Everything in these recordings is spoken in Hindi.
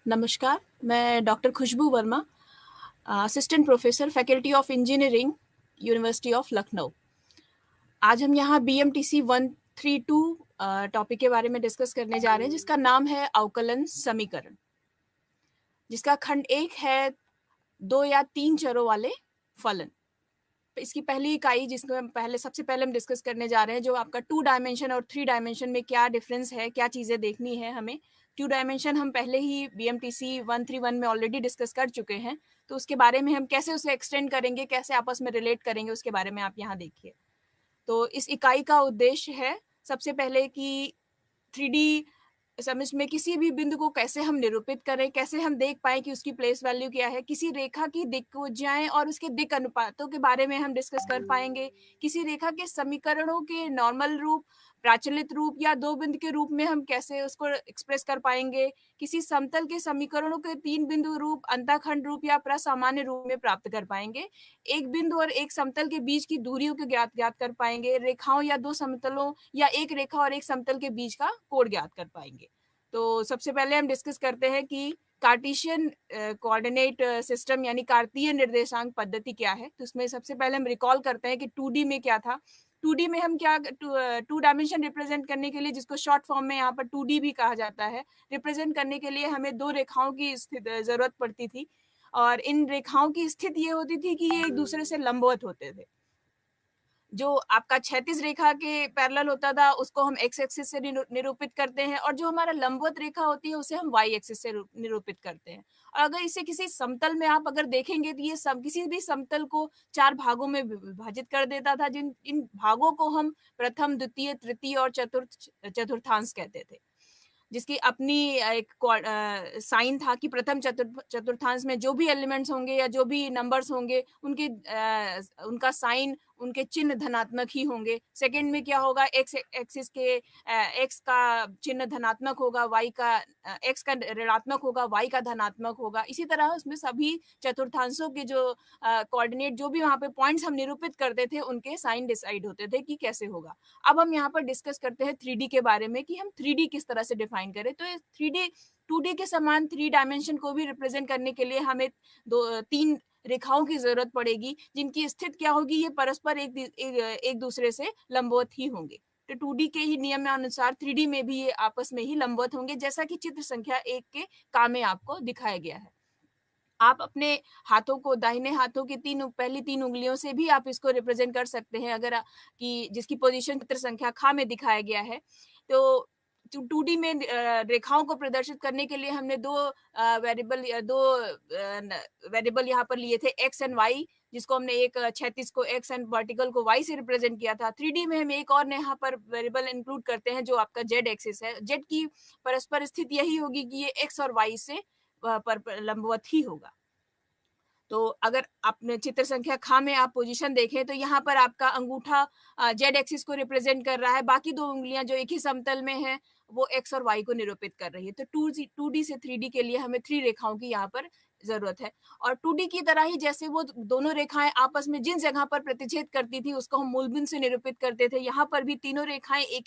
नमस्कार, मैं doctor Khushboo Verma, assistant professor, faculty of engineering, university of Lucknow. आज हम यहाँ बीएमटीसी 132 टॉपिक के बारे में डिस्कस करने जा रहे हैं, जिसका नाम है अवकलन समीकरण, जिसका खंड 1 है 2 या 3 चरों वाले फलन। इसकी पहली इकाई जिसको सबसे पहले हम डिस्कस करने जा रहे हैं, जो आपका 2 डायमेंशन और 3 डायमेंशन में क्या डिफरेंस है, क्या चीज़ें देखनी है हमें। 2 डायमेंशन हम पहले ही बीएमटीसी 131 में ऑलरेडी डिस्कस कर चुके हैं, तो उसके बारे में हम कैसे उसे एक्सटेंड करेंगे, कैसे आपस में रिलेट करेंगे, उसके बारे में आप यहाँ देखिए। तो इस इकाई का उद्देश्य है सबसे पहले कि 3D समझ में किसी भी बिंदु को कैसे हम निरूपित करें, कैसे हम देख पाएँ कि उसकी प्लेस वैल्यू क्या है, किसी रेखा की दिक्भुजाएँ और उसके दिक् अनुपातों के बारे में हम डिस्कस कर पाएँगे, किसी रेखा के समीकरणों के नॉर्मल रूप, प्राचलित रूप या 2 बिंदु के रूप में हम कैसे उसको एक्सप्रेस कर पाएँगे, किसी समतल के समीकरणों के 3 बिंदु रूप, अंतःखंड रूप या प्रसामान्य रूप में प्राप्त कर पाएँगे, एक बिंदु और एक समतल के बीच की दूरियों को ज्ञात कर पाएँगे, रेखाओं या 2 समतलों या एक रेखा और एक समतल के बीच का कोण ज्ञात कर पाएँगे। तो सबसे पहले हम डिस्कस करते हैं कि कार्टेशियन कोऑर्डिनेट सिस्टम यानी कार्तीय निर्देशांक पद्धति क्या है। तो उसमें सबसे पहले हम रिकॉल करते हैं कि 2D में क्या था। 2D में हम क्या 2 डायमेंशन रिप्रेजेंट करने के लिए, जिसको शॉर्ट फॉर्म में यहाँ पर 2D भी कहा जाता है, रिप्रेजेंट करने के लिए हमें 2 रेखाओं की ज़रूरत पड़ती थी और इन रेखाओं की स्थिति ये होती थी कि ये एक दूसरे से लंबवत होते थे। जो आपका क्षैतिज रेखा के पैरेलल होता था, उसको हम एक्स एक्सिस से निरूपित करते हैं और जो हमारा लंबवत रेखा होती है, उसे हम वाई एक्सिस से निरूपित करते हैं। और अगर इसे किसी समतल में आप अगर देखेंगे, तो ये किसी भी समतल को 4 भागों में विभाजित कर देता था, इन भागों को हम प्रथम, द्वितीय, तृतीय और चतुर्थांश कहते थे। जिसकी अपनी एक साइन था कि प्रथम चतुर्थांश में जो भी एलिमेंट्स होंगे या जो भी नंबर्स होंगे, उनका साइन, उनके चिन्ह धनात्मक ही होंगे। सेकंड में क्या होगा, एक्स एक्सिस के एक्स का चिन्ह धनात्मक होगा, वाई का एक्स का ऋणात्मक होगा, वाई का धनात्मक होगा। इसी तरह उसमें सभी चतुर्थांशों के जो कोऑर्डिनेट, जो भी वहाँ पे पॉइंट्स हम निरूपित करते थे, उनके साइन डिसाइड होते थे कि कैसे होगा। अब हम यहाँ पर डिस्कस करते हैं 3D के बारे में कि हम 3D किस तरह से डिफाइन करें। तो 3D 2D के समान 3 डायमेंशन को भी रिप्रेजेंट करने के लिए हमें 3 रेखाओं की जरूरत पड़ेगी, जिनकी स्थिति क्या होगी, ये परस्पर एक दूसरे से लंबवत ही होंगे। तो 2D के ही नियम अनुसार 3D में भी ये आपस में ही लंबवत होंगे, जैसा कि चित्र संख्या 1 के काम में आपको दिखाया गया है। आप अपने हाथों को, दाहिने हाथों की पहली 3 उँगलियों से भी आप इसको रिप्रेजेंट कर सकते हैं, अगर कि जिसकी पोजीशन चित्र संख्या ख में दिखाया गया है। तो 2D में रेखाओं को प्रदर्शित करने के लिए हमने 2 वेरिएबल यहाँ पर लिए थे, एक्स एंड वाई, जिसको हमने एक क्षैतिज को एक्स एंड वर्टिकल को वाई से रिप्रेजेंट किया था। 3D में हम एक और यहाँ पर वेरिएबल इंक्लूड करते हैं, जो आपका जेड एक्सिस है। जेड की परस्पर स्थिति यही होगी कि ये एक्स और वाई से पर लंबवत ही होगा। तो अगर आपने चित्र संख्या ख में आप पोजीशन देखें, तो यहाँ पर आपका अंगूठा जेड एक्सिस को रिप्रेजेंट कर रहा है, बाकी 2 उँगलियाँ जो एक ही समतल में हैं, वो एक्स और वाई को निरूपित कर रही है। तो 2D से 3D के लिए हमें 3 रेखाओं की यहाँ पर ज़रूरत है और 2D की तरह ही जैसे वो दोनों रेखाएँ आपस में जिन जगह पर प्रतिच्छेद करती थी, उसको हम मूलबिंदु से निरूपित करते थे। यहाँ पर भी तीनों रेखाएँ एक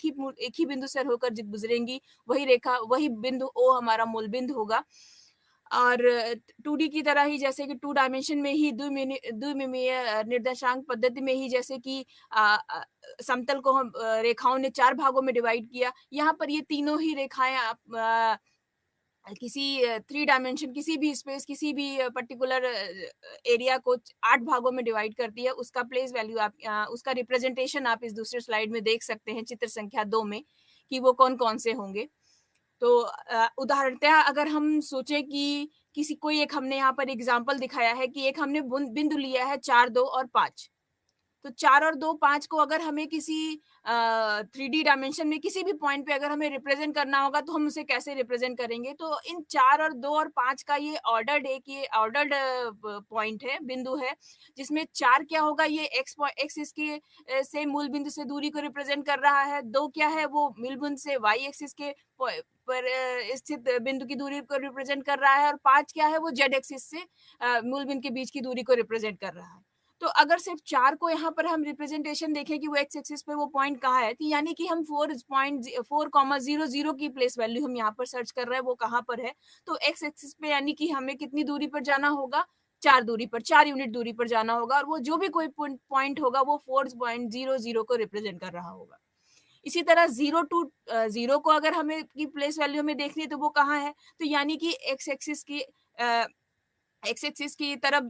ही बिंदु से होकर गुजरेंगी, वही बिंदु O हमारा मूलबिंदु होगा। और 2D की तरह ही, जैसे कि 2 डायमेंशन में ही द्विमिमीय निर्देशांक पद्धति में ही, जैसे कि समतल को हम रेखाओं ने 4 भागों में डिवाइड किया, यहाँ पर ये तीनों ही रेखाएँ आप किसी 3 डायमेंशन, किसी भी स्पेस, किसी भी पर्टिकुलर एरिया को 8 भागों में डिवाइड करती है। उसका प्लेस वैल्यू आप उसका रिप्रेजेंटेशन आप इस दूसरे स्लाइड में देख सकते हैं, चित्र संख्या 2 में, कि वो कौन-कौन से होंगे। तो उदाहरणतः अगर हम सोचें कि कोई एक हमने यहाँ पर एग्जांपल दिखाया है कि एक हमने बिंदु लिया है 4, 2 और 5। तो 4 और 2, 5 को अगर हमें किसी 3D डायमेंशन में किसी भी पॉइंट पे अगर हमें रिप्रेजेंट करना होगा, तो हम उसे कैसे रिप्रेजेंट करेंगे? तो इन 4 और 2 और 5 का ये ऑर्डर्ड पॉइंट है, बिंदु है, जिसमें 4 क्या होगा, ये एक्स इसके से मूल बिंदु से दूरी को रिप्रेजेंट कर रहा है। 2 क्या है, वो मूल बिंदु से वाई एक्सिस के पर स्थित बिंदु की दूरी को रिप्रेजेंट कर रहा है और 5 क्या है, वो जेड एक्सिस से मूल बिंदु के बीच की दूरी को रिप्रेजेंट कर रहा है। तो अगर सिर्फ 4 को यहाँ पर हम रिप्रेजेंटेशन देखें कि वो एक्स एक्सिस पे वो पॉइंट कहाँ है, तो यानी कि हम 4.4,00 की प्लेस वैल्यू हम यहाँ पर सर्च कर रहे हैं, वो कहाँ पर है। तो एक्स एक्सिस पे यानी कि हमें कितनी दूरी पर जाना होगा, 4 दूरी पर, 4 यूनिट दूरी पर जाना होगा, और वो जो भी कोई पॉइंट होगा वो 4.00 को रिप्रेजेंट कर रहा होगा। इसी तरह 0 टू 0 को अगर हमें की प्लेस वैल्यू हमें देखनी है तो वो कहाँ है, तो यानी कि एक्स एक्सिस की तरफ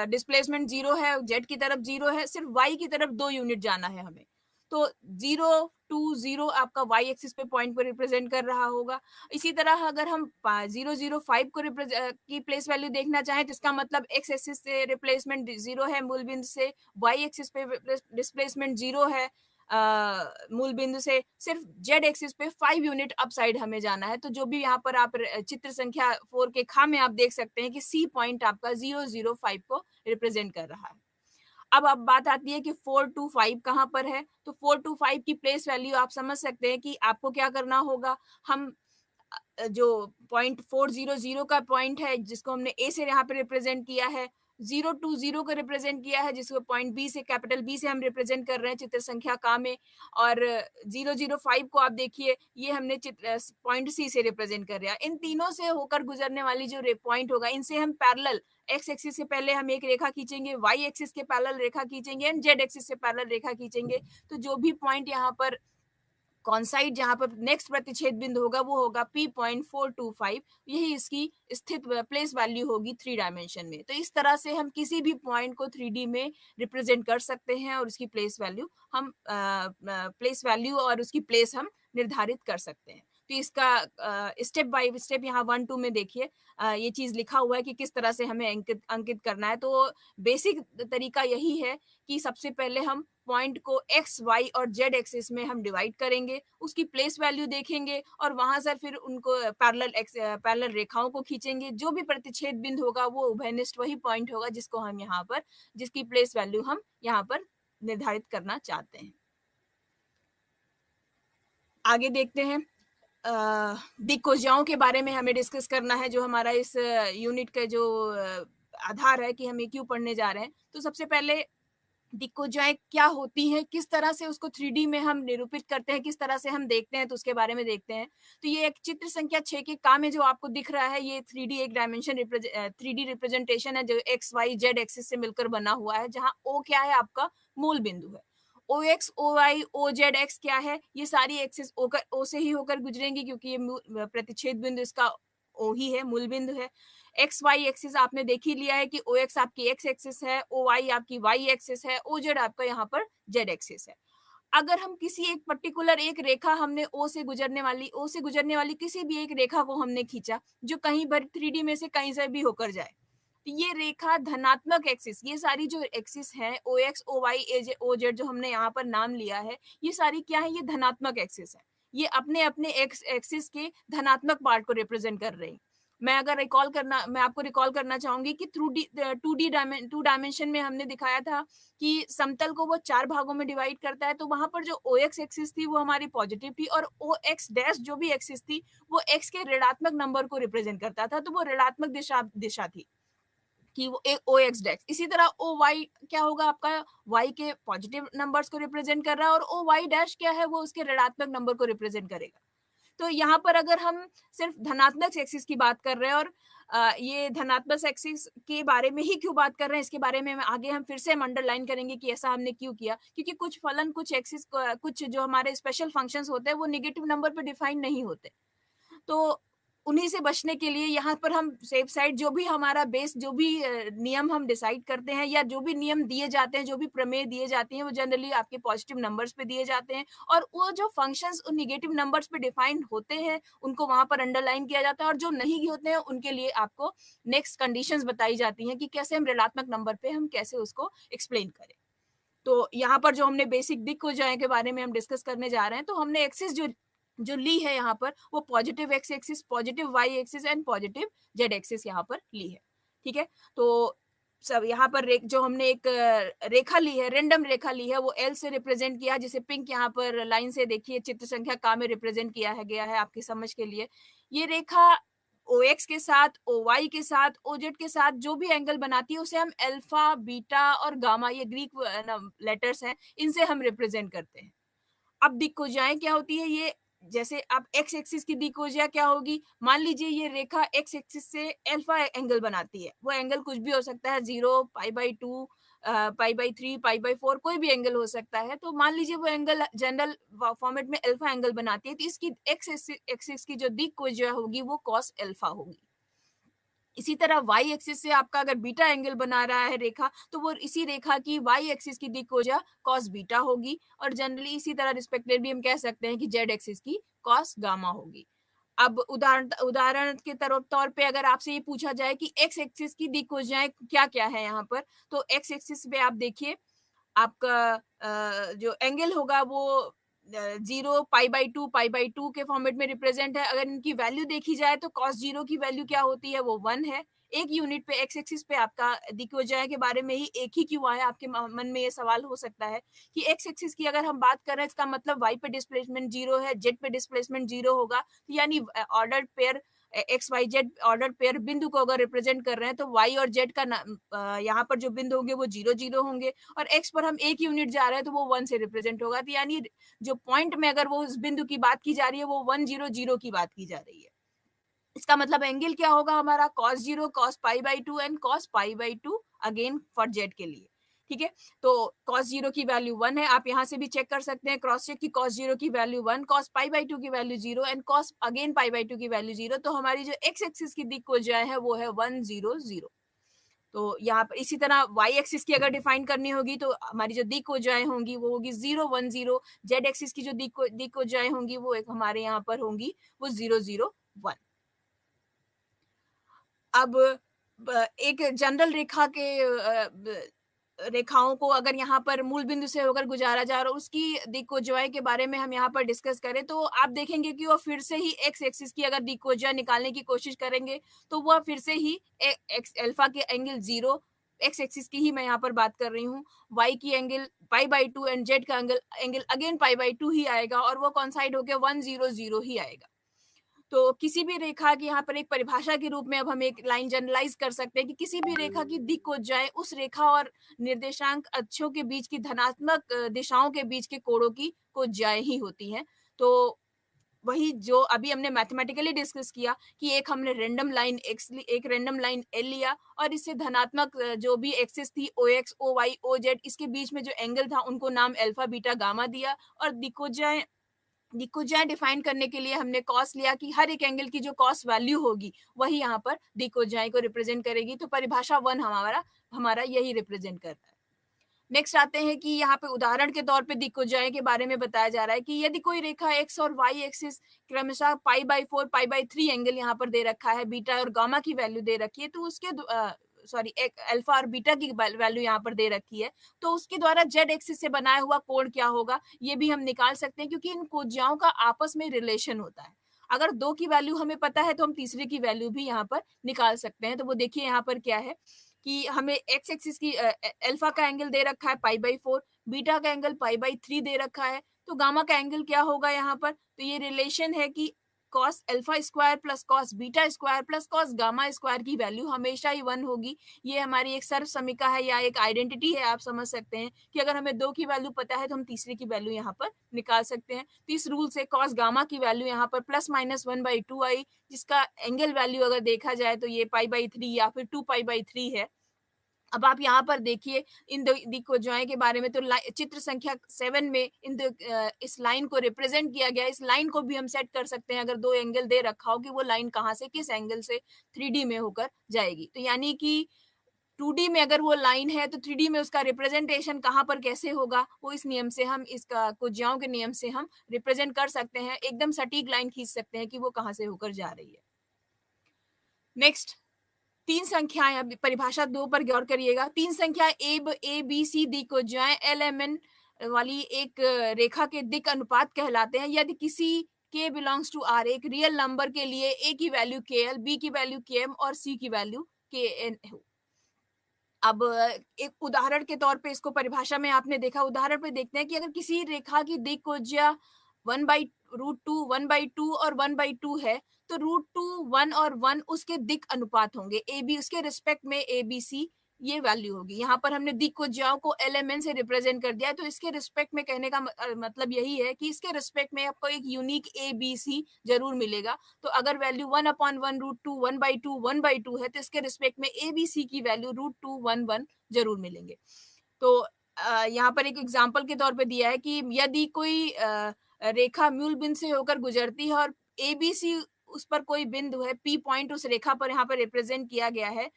डिस्प्लेसमेंट 0 है, जेड की तरफ 0 है, सिर्फ वाई की तरफ 2 यूनिट जाना है हमें। तो 0 आपका वाई एक्सिस पे पॉइंट पर रिप्रेजेंट कर रहा होगा। इसी तरह अगर हम 005 को की प्लेस वैल्यू देखना चाहें, तो इसका मतलब एक्स एक्सिस से रिप्लेसमेंट 0 है मूल बिंदु से, वाई एक्सिस पे डिस्प्लेसमेंट 0 है मूल बिंदु से, सिर्फ जेड एक्सिस पे 5 यूनिट अप साइड हमें जाना है। तो जो भी यहाँ पर आप चित्र संख्या 4 के खा में आप देख सकते हैं कि सी पॉइंट आपका 005 को रिप्रेजेंट कर रहा है। अब बात आती है कि 425 कहाँ पर है, तो 425 की प्लेस वैल्यू आप समझ सकते हैं कि आपको क्या करना होगा। हम जो पॉइंट 400 का पॉइंट है जिसको हमने ए से यहाँ पे रिप्रेजेंट किया है, 020 को रिप्रेजेंट किया है जिसको पॉइंट बी से, कैपिटल बी से हम रिप्रेजेंट कर रहे हैं चित्र संख्या का में, और 005 को आप देखिए ये हमने चित्र पॉइंट सी से रिप्रेजेंट कर रहे हैं। इन तीनों से होकर गुजरने वाली जो पॉइंट होगा, इनसे हम पैरेलल एक्स एक्सिस से पहले हम एक रेखा खींचेंगे, वाई एक्सिस के पैरेलल रेखा खींचेंगे एंड जेड एक्सिस से पैरेलल रेखा खींचेंगे। तो जो भी पॉइंट यहाँ पर कॉन्साइड जहां पर नेक्स्ट प्रतिच्छेद बिंदु होगा वो होगा P.425, यही इसकी स्थित प्लेस वैल्यू होगी 3 डायमेंशन में। तो इस तरह से हम किसी भी पॉइंट को 3D में रिप्रेजेंट कर सकते हैं और उसकी प्लेस वैल्यू और उसकी प्लेस हम निर्धारित कर सकते हैं। तो इसका स्टेप बाय स्टेप यहाँ 1-2 में देखिए ये चीज लिखा हुआ है कि किस तरह से हमें अंकित करना है। तो बेसिक तरीका यही है कि सबसे पहले हम पॉइंट को एक्स, वाई और जेड एक्सिस में हम डिवाइड करेंगे, उसकी प्लेस वैल्यू देखेंगे और वहां से फिर उनको पैरेलल रेखाओं को खींचेंगे। जो भी प्रतिच्छेद बिंदु होगा वो उभयनिष्ठ वही पॉइंट होगा जिसको हम यहाँ पर, जिसकी प्लेस वैल्यू हम यहाँ पर निर्धारित करना चाहते हैं। आगे देखते हैं, दिक्कोजाओं के बारे में हमें डिस्कस करना है, जो हमारा इस यूनिट का जो आधार है कि हम ये क्यों पढ़ने जा रहे हैं। तो सबसे पहले दिक्कोजाएं क्या होती हैं, किस तरह से उसको 3D में हम निरूपित करते हैं, किस तरह से हम देखते हैं, तो उसके बारे में देखते हैं। तो ये एक चित्र संख्या 6 के का में जो आपको दिख रहा है, ये 3D एक डायमेंशन 3D रिप्रेजेंटेशन है जो एक्स, वाई, जेड एक्सिस से मिलकर बना हुआ है, जहां ओ क्या है, आपका मूल बिंदु है। O X, O Y, O Z X क्या है, ये सारी एक्सिस ओ से ही होकर गुजरेंगी क्योंकि ये प्रतिच्छेद बिंदु इसका ओ ही है, मूल बिंदु है। एक्स वाई एक्सिस आपने देख ही लिया है कि ओ एक्स आपकी एक्स एक्सिस है, ओ वाई आपकी वाई एक्सिस है, ओ जेड आपका यहाँ पर जेड एक्सिस है। अगर हम किसी एक पर्टिकुलर एक रेखा हमने ओ से गुजरने वाली किसी भी एक रेखा को हमने खींचा जो कहीं पर 3D में से कहीं से भी होकर जाए, तो ये रेखा धनात्मक एक्सिस, ये सारी जो एक्सिस है O X, O Y, O Z जो हमने यहाँ पर नाम लिया है, ये सारी क्या है, ये धनात्मक एक्सिस है। ये अपने अपने एक्सिस के धनात्मक पार्ट को रिप्रेजेंट कर रही। मैं आपको रिकॉल करना चाहूंगी कि टू डायमेंशन में हमने दिखाया था कि समतल को वो 4 भागों में डिवाइड करता है। तो वहां पर जो ओ एक्स एक्सिस थी वो हमारी पॉजिटिव थी, और ओ एक्स डैश जो भी एक्सिस थी वो एक्स के ऋणात्मक नंबर को रिप्रेजेंट करता था, तो वो ऋणात्मक दिशा थी कि वो ओ एक्स डैश। इसी तरह ओ वाई क्या होगा, आपका वाई के पॉजिटिव नंबर्स को रिप्रेजेंट कर रहा है, और ओ वाई डैश क्या है, वो उसके ऋणात्मक नंबर को रिप्रेजेंट करेगा। तो यहाँ पर अगर हम सिर्फ धनात्मक एक्सिस की बात कर रहे हैं, और ये धनात्मक एक्सिस के बारे में ही क्यों बात कर रहे हैं, इसके बारे में आगे हम फिर से अंडरलाइन करेंगे कि ऐसा हमने क्यों किया, क्योंकि कुछ फलन, कुछ एक्सिस, कुछ जो हमारे स्पेशल फंक्शंस होते हैं वो नेगेटिव नंबर पे डिफाइन नहीं होते। तो उन्हीं से बचने के लिए यहाँ पर हम सेफ साइड, जो भी हमारा बेस, जो भी नियम हम डिसाइड करते हैं या जो भी नियम दिए जाते हैं, जो भी प्रमेय दिए जाते हैं, वो जनरली आपके पॉजिटिव नंबर्स पे दिए जाते हैं, और वो जो फंक्शंस उन नेगेटिव नंबर्स पे डिफाइंड होते हैं उनको वहां पर अंडरलाइन किया जाता है, और जो नहीं होते हैं उनके लिए आपको नेक्स्ट कंडीशंस बताई जाती हैं कि कैसे हम ऋणात्मक नंबर पे हम कैसे उसको एक्सप्लेन करें। तो यहाँ पर जो हमने बेसिक दिक्कोजाएं के बारे में हम डिस्कस करने जा रहे हैं, तो हमने एक्सिस जो ली है यहाँ पर, वो positive x axis, positive y axis and positive z axis यहाँ पर ली है। ठीक है, तो सब यहाँ पर जो हमने एक रेखा ली है, रेंडम रेखा ली है, वो एल से रिप्रेजेंट किया, जिसे पिंक यहाँ पर लाइन से देखिए चित्र संख्या का में रिप्रेजेंट किया है गया है आपकी समझ के लिए। ये रेखा ओ एक्स के साथ, ओ वाई के साथ, ओ जेड के साथ जो भी एंगल बनाती है उसे हम अल्फा, बीटा और गामा, ये ग्रीक लेटर्स हैं, इनसे हम रिप्रेजेंट करते हैं। अब दिक्कोजाएं क्या होती है, ये जैसे आप एक्स एक्सिस की दिक्कोजा क्या होगी, मान लीजिए ये रेखा एक्स एक्सिस से अल्फा एंगल बनाती है, वो एंगल कुछ भी हो सकता है, 0, π/2, π/3, π/4, कोई भी एंगल हो सकता है। तो मान लीजिए वो एंगल जनरल फॉर्मेट में अल्फा एंगल बनाती है, तो इसकी एक्स एक्सिस की जो दिक्कोजा होगी वो कॉस अल्फा होगी। इसी तरह वाई एक्सिस से आपका अगर बीटा एंगल बना रहा है रेखा, तो वो इसी रेखा की वाई एक्सिस की दिक्कोजा कॉस बीटा होगी, और जनरली इसी तरह रिस्पेक्टिवली हम कह सकते हैं कि जेड एक्सिस की कॉस गामा होगी। अब उदाहरण के तौर पे अगर आपसे ये पूछा जाए कि एक्स एक्सिस की दिक्कोजाएं क्या क्या है यहाँ पर, तो एक्स एक्सिस पे आप देखिए आपका जो एंगल होगा वो 0, π/2, π/2 के फॉर्मेट में रिप्रेजेंट है। अगर इनकी वैल्यू देखी जाए तो cos 0 की वैल्यू क्या होती है, वो 1 है। एक यूनिट पे एक्स एक्सिस पे आपका दिक्कोजाएं के बारे में ही एक ही क्यों आया, आपके मन में ये सवाल हो सकता है कि एक्स एक्सिस की अगर हम बात कर रहे हैं, इसका मतलब वाई पे डिस्प्लेसमेंट 0 है, जेड पे डिस्प्लेसमेंट 0 होगा, यानी ordered pair x y z order pair बिंदु को अगर रिप्रेजेंट कर रहे हैं, तो वाई और जेड का यहाँ पर जो बिंदु होंगे वो 0, 0 होंगे, और एक्स पर हम एक यूनिट जा रहे हैं तो वो 1 से रिप्रेजेंट होगा। तो यानी जो पॉइंट में अगर वो उस बिंदु की बात की जा रही है, वो 1, 0, 0 की बात की जा रही है। इसका मतलब एंगल क्या होगा हमारा, cos 0, cos π/2 and cos π/2 again for Z के लिए। ठीक है, तो cos 0 की वैल्यू 1 है, आप यहाँ से भी चेक कर सकते हैं, क्रॉस चेक की cos 0 की वैल्यू 1, cos π/2 की वैल्यू 0 एंड cos अगेन π/2 की वैल्यू 0। तो हमारी जो एक्स एक्सिस की दिक्कोजाएं है वो है 1, 0, 0। तो यहाँ पर इसी तरह वाई एक्सिस की अगर डिफाइन करनी होगी तो हमारी जो दिक्कोजाएं होंगी वो होगी 0, 1, 0। जेड एक्सिस की जो दिक्कोजाएं होंगी वो एक हमारे यहाँ पर होंगी वो 0, 0, 1। अब एक जनरल रेखा के रेखाओं को अगर यहाँ पर मूल बिंदु से होकर गुजारा जा रहा है, उसकी दिक्कोजाएं के बारे में हम यहाँ पर डिस्कस करें, तो आप देखेंगे कि वो फिर से ही एक्स एक्सिस की अगर दिक्कोजा निकालने की कोशिश करेंगे, तो वह फिर से ही एक्स अल्फा के एंगल 0, एक्स एक्सिस की ही मैं यहाँ पर बात कर रही हूँ, वाई की एंगल π/2 एंड जेड का एंगल एंगल अगेन π/2 ही आएगा, और वो कॉन्साइड होकर 1, 0, 0 ही आएगा। तो किसी भी रेखा की यहाँ पर एक परिभाषा के रूप में अब हम एक लाइन जनरलाइज कर सकते हैं कि किसी भी रेखा की दिक्कोजाएं उस रेखा और निर्देशांक अक्षों के बीच की धनात्मक दिशाओं के बीच के कोणों की कोजाएं ही होती हैं। तो वही जो अभी हमने मैथमेटिकली डिस्कस किया कि एक हमने रैंडम लाइन एक्स एक रैंडम लाइन एल लिया, और इससे धनात्मक जो भी एक्सिस थी O X, O Y, O Z, इसके बीच में जो एंगल था उनको नाम अल्फा, बीटा, गामा दिया, और दिक्कोजाएं डिफाइन करने के लिए हमने कॉस लिया कि हर एक एंगल की जो कॉस वैल्यू होगी वही यहाँ पर दिक्कोजाएं को रिप्रेजेंट करेगी। तो परिभाषा 1 हमारा हमारा यही रिप्रेजेंट कर रहा है। नेक्स्ट आते हैं कि यहाँ पे उदाहरण के तौर पे दिक्कोजाएं के बारे में बताया जा रहा है कि यदि कोई रेखा एक्स और वाई एक्सिस क्रमशः π/4, π/3 एंगल यहाँ पर दे रखा है, बीटा और गामा की वैल्यू दे रखी है, तो उसके सॉरी एक अल्फा और बीटा की वैल्यू यहाँ पर दे रखी है, तो उसके द्वारा जेड एक्सिस से बनाया हुआ कोण क्या होगा ये भी हम निकाल सकते हैं, क्योंकि इन कोजाओं का आपस में रिलेशन होता है। अगर 2 की वैल्यू हमें पता है तो हम तीसरे की वैल्यू भी यहाँ पर निकाल सकते हैं। तो वो देखिए यहाँ पर क्या है कि हमें एक्स एक्सिस की अल्फा का एंगल दे रखा है π/4, बीटा का एंगल π/3 दे रखा है, तो गामा का एंगल क्या होगा यहाँ पर, तो ये रिलेशन है कि cos alpha square plus cos beta square plus cos gamma square की वैल्यू हमेशा ही 1 होगी। ये हमारी एक सर्व समीका है या एक आइडेंटिटी है, आप समझ सकते हैं कि अगर हमें 2 की वैल्यू पता है तो हम तीसरे की वैल्यू यहाँ पर निकाल सकते हैं। तो इस रूल से कॉस गामा की वैल्यू यहाँ पर +-1/2 आई, जिसका एंगल वैल्यू अगर देखा जाए तो ये π/3 या फिर 2π/3 है। अब आप यहाँ पर देखिए इन दिक्कोजाएं के बारे में, तो चित्र संख्या 7 में इस लाइन को रिप्रेजेंट किया गया। इस लाइन को भी हम सेट कर सकते हैं, अगर 2 एंगल दे रखा हो कि वो लाइन कहाँ से किस एंगल से 3D में होकर जाएगी। तो यानी कि 2D में अगर वो लाइन है तो 3D में उसका रिप्रेजेंटेशन कहाँ पर कैसे होगा, वो इस नियम से हम इसका कोजाओं के नियम से हम रिप्रेजेंट कर सकते हैं, एकदम सटीक लाइन खींच सकते हैं कि वो कहाँ से होकर जा रही है। नेक्स्ट 3 संख्याएं, अब परिभाषा 2 पर गौर करिएगा। 3 संख्या ए बी सी दिक्कोजाएं LMN वाली एक रेखा के दिक् अनुपात कहलाते हैं। यदि किसी k बिलोंग्स टू R एक रियल नंबर के लिए a की वैल्यू KL, b की वैल्यू KM और c की वैल्यू KN हो। अब एक उदाहरण के तौर पे इसको परिभाषा में आपने देखा, उदाहरण पे देखते हैं कि अगर किसी रेखा की दिक्कोजा 1/√2, 1/2 और 1/2 है, तो √2 1 और 1 उसके दिक अनुपात होंगे, ए बी उसके रिस्पेक्ट में ए बी सी ये वैल्यू होगी। यहाँ पर हमने दिक को ज्याओ को LMN से रिप्रेजेंट कर दिया है, तो इसके रिस्पेक्ट में कहने का मतलब यही है कि इसके रिस्पेक्ट में आपको एक यूनिक ए बी सी जरूर मिलेगा। तो अगर वैल्यू 1/1 √2 1/2 1/2 है, तो इसके रिस्पेक्ट में ए बी सी की वैल्यू √2 1 1 जरूर मिलेंगे। तो यहाँ पर एक एग्जाम्पल के तौर पे दिया है कि यदि कोई रेखा मूल बिंदु से होकर गुजरती है और ए बी सी उस पर कोई बिंदु है, पी पॉइंट उस रेखा पर यहाँ पर रिप्रेजेंट किया गया है,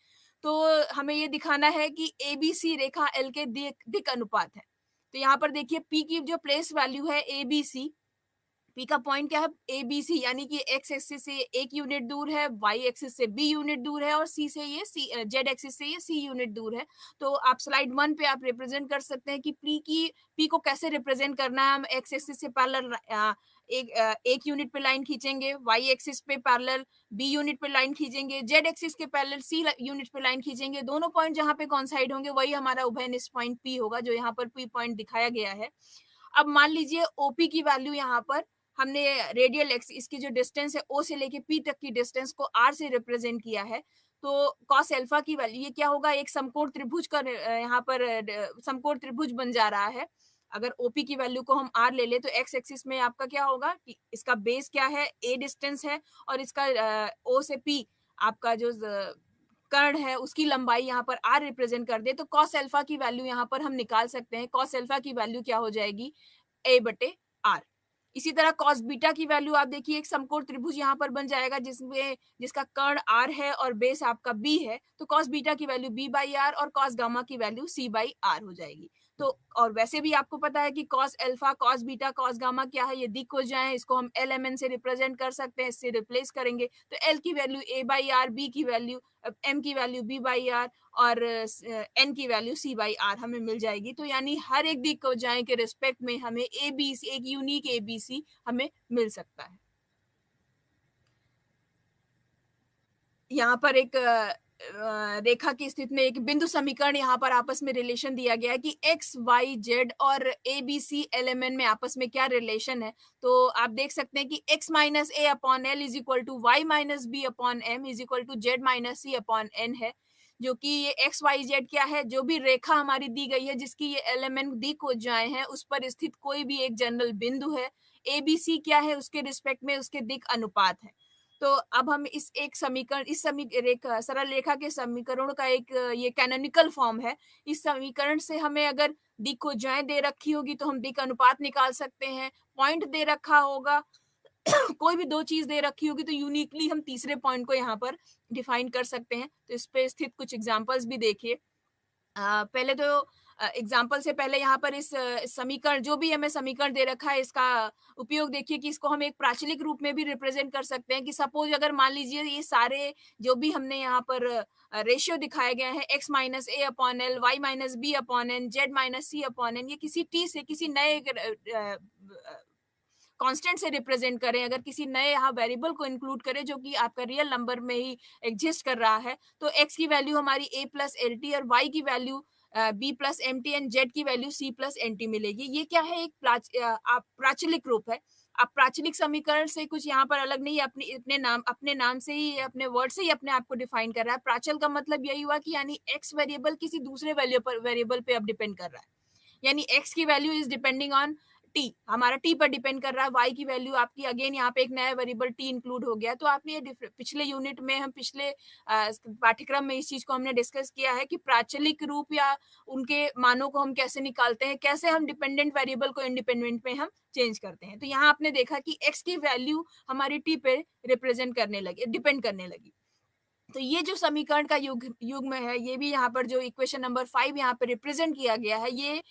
तो हमें ये दिखाना है कि A B C Rekha L के दिक अनुपात है। तो यहाँ पर देखिए पी की जो प्लेस वैल्यू है ए बी सी, पी का पॉइंट क्या है ए बी सी, यानी कि एक्स एक्सिस से एक यूनिट दूर है, वाई एक्सिस से बी यूनिट दूर है और सी से ये सी जेड एक्सिस से ये सी यूनिट दूर है। तो आप स्लाइड 1 पे आप रिप्रेजेंट कर सकते हैं कि पी को कैसे रिप्रेजेंट करना है। हम एक्स एक्सिस से पैरेलल एक यूनिट पे लाइन खींचेंगे, वाई एक्सिस पे पैरेलल बी यूनिट पे लाइन खींचेंगे, जेड एक्सिस के पैरेलल सी यूनिट पे लाइन खींचेंगे। दोनों पॉइंट जहाँ पे कॉन्साइड होंगे वही हमारा उभयनिष्ठ पॉइंट पी होगा, जो यहाँ पर पी पॉइंट दिखाया गया है। अब मान लीजिए ओपी की वैल्यू यहाँ पर हमने रेडियल एक्स इसकी जो डिस्टेंस है ओ से लेके पी तक की डिस्टेंस को आर से रिप्रेजेंट किया है। तो कॉस अल्फा की वैल्यू ये क्या होगा, एक समकोण त्रिभुज का यहाँ पर समकोण त्रिभुज बन जा रहा है। अगर ओपी की वैल्यू को हम आर ले ले तो एक्स एक्सिस में आपका क्या होगा कि इसका बेस क्या है, ए डिस्टेंस है, और इसका ओ से पी आपका जो कर्ण है उसकी लंबाई यहाँ पर आर रिप्रेजेंट कर दे, तो कॉस अल्फा की वैल्यू यहाँ पर हम निकाल सकते हैं। कॉस अल्फा की वैल्यू क्या हो जाएगी, a/r। इसी तरह कॉस बीटा की वैल्यू आप देखिए, एक समकोण त्रिभुज यहाँ पर बन जाएगा जिसका कर्ण r है और बेस आपका b है, तो कॉस बीटा की वैल्यू b/r और कॉस गामा की वैल्यू c/r हो जाएगी। तो और वैसे भी आपको पता है कि cos alpha cos beta cos gamma क्या है, ये दिक हो जाए, इसको हम LMN से रिप्रेजेंट कर सकते हैं, इससे रिप्लेस करेंगे तो L की वैल्यू a/r, b की वैल्यू m की वैल्यू b/r और n की वैल्यू c/r हमें मिल जाएगी। तो यानी हर एक दिक को जाए के रिस्पेक्ट में हमें ABC एक यूनिक ABC हमें मिल सकता है। यहाँ पर एक रेखा की स्थिति में एक बिंदु समीकरण यहाँ पर आपस में रिलेशन दिया गया है कि एक्स वाई जेड और ए बी सी एलिमेंट में आपस में क्या रिलेशन है। तो आप देख सकते हैं कि x minus A upon l is equal to y minus B upon m is equal to z minus C upon n है, जो कि ये एक्स वाई जेड क्या है, जो भी रेखा हमारी दी गई है जिसकी ये एलिमेंट दिक हो जाए हैं उस पर स्थित कोई भी एक जनरल बिंदु है। ए बी सी क्या है, उसके रिस्पेक्ट में उसके दिक अनुपात है। तो अब हम इस एक समीकरण इस सरल रेखा के समीकरणों का एक ये कैनोनिकल फॉर्म है। इस समीकरण से हमें अगर दिक को ज्वाएं दे रखी होगी तो हम दिक अनुपात निकाल सकते हैं। पॉइंट दे रखा होगा कोई भी दो चीज दे रखी होगी तो यूनिकली हम तीसरे पॉइंट को यहाँ पर डिफाइन कर सकते हैं। तो इस पे स्थित कुछ एग्जांपल्स भी देखिए। पहले तो एग्जाम्पल से पहले यहाँ पर इस समीकरण जो भी हमें समीकरण दे रखा है इसका उपयोग देखिए कि इसको हम एक प्राचलिक रूप में भी रिप्रेजेंट कर सकते हैं कि सपोज अगर मान लीजिए ये सारे जो भी हमने यहाँ पर रेशियो दिखाए गए हैं x माइनस ए upon L, Y minus B upon N, Z minus सी अपॉन एन, ये किसी टी से किसी नए कांस्टेंट से रिप्रेजेंट करें, अगर किसी नए यहाँ वेरिएबल को इंक्लूड करें जो कि आपका रियल नंबर में ही एग्जिस्ट कर रहा है, तो x की वैल्यू हमारी a प्लस एल टी और y की value b plus M T and Z की value c plus N T मिलेगी। ये क्या है, एक प्राचलिक रूप है। आप प्राचलिक समीकरण से कुछ यहाँ पर अलग नहीं, अपने नाम से ही अपने वर्ड से ही अपने आप को डिफाइन कर रहा है। प्राचल का मतलब यही हुआ कि यानी x वेरिएबल किसी दूसरे वेरिएबल पे अब डिपेंड कर रहा है, यानी x की value is depending on T, हमारा टी पर डिपेंड कर रहा है। वाई की वैल्यू आपकी अगेन यहाँ पे एक नया वेरिएबल टी इंक्लूड हो गया। तो आपने ये पिछले यूनिट में हम पिछले पाठ्यक्रम में इस चीज को हमने डिस्कस किया है कि प्राचलिक रूप या उनके मानों को हम कैसे निकालते हैं, कैसे हम डिपेंडेंट वेरिएबल को इंडिपेंडेंट में हम चेंज करते हैं। तो यहाँ आपने देखा कि एक्स की वैल्यू हमारी टी पे रिप्रेजेंट करने लगी, डिपेंड करने लगी। तो ये जो समीकरण का युग में है, ये भी यहाँ पर जो इक्वेशन नंबर 5 यहाँ पे रिप्रेजेंट किया गया है, ये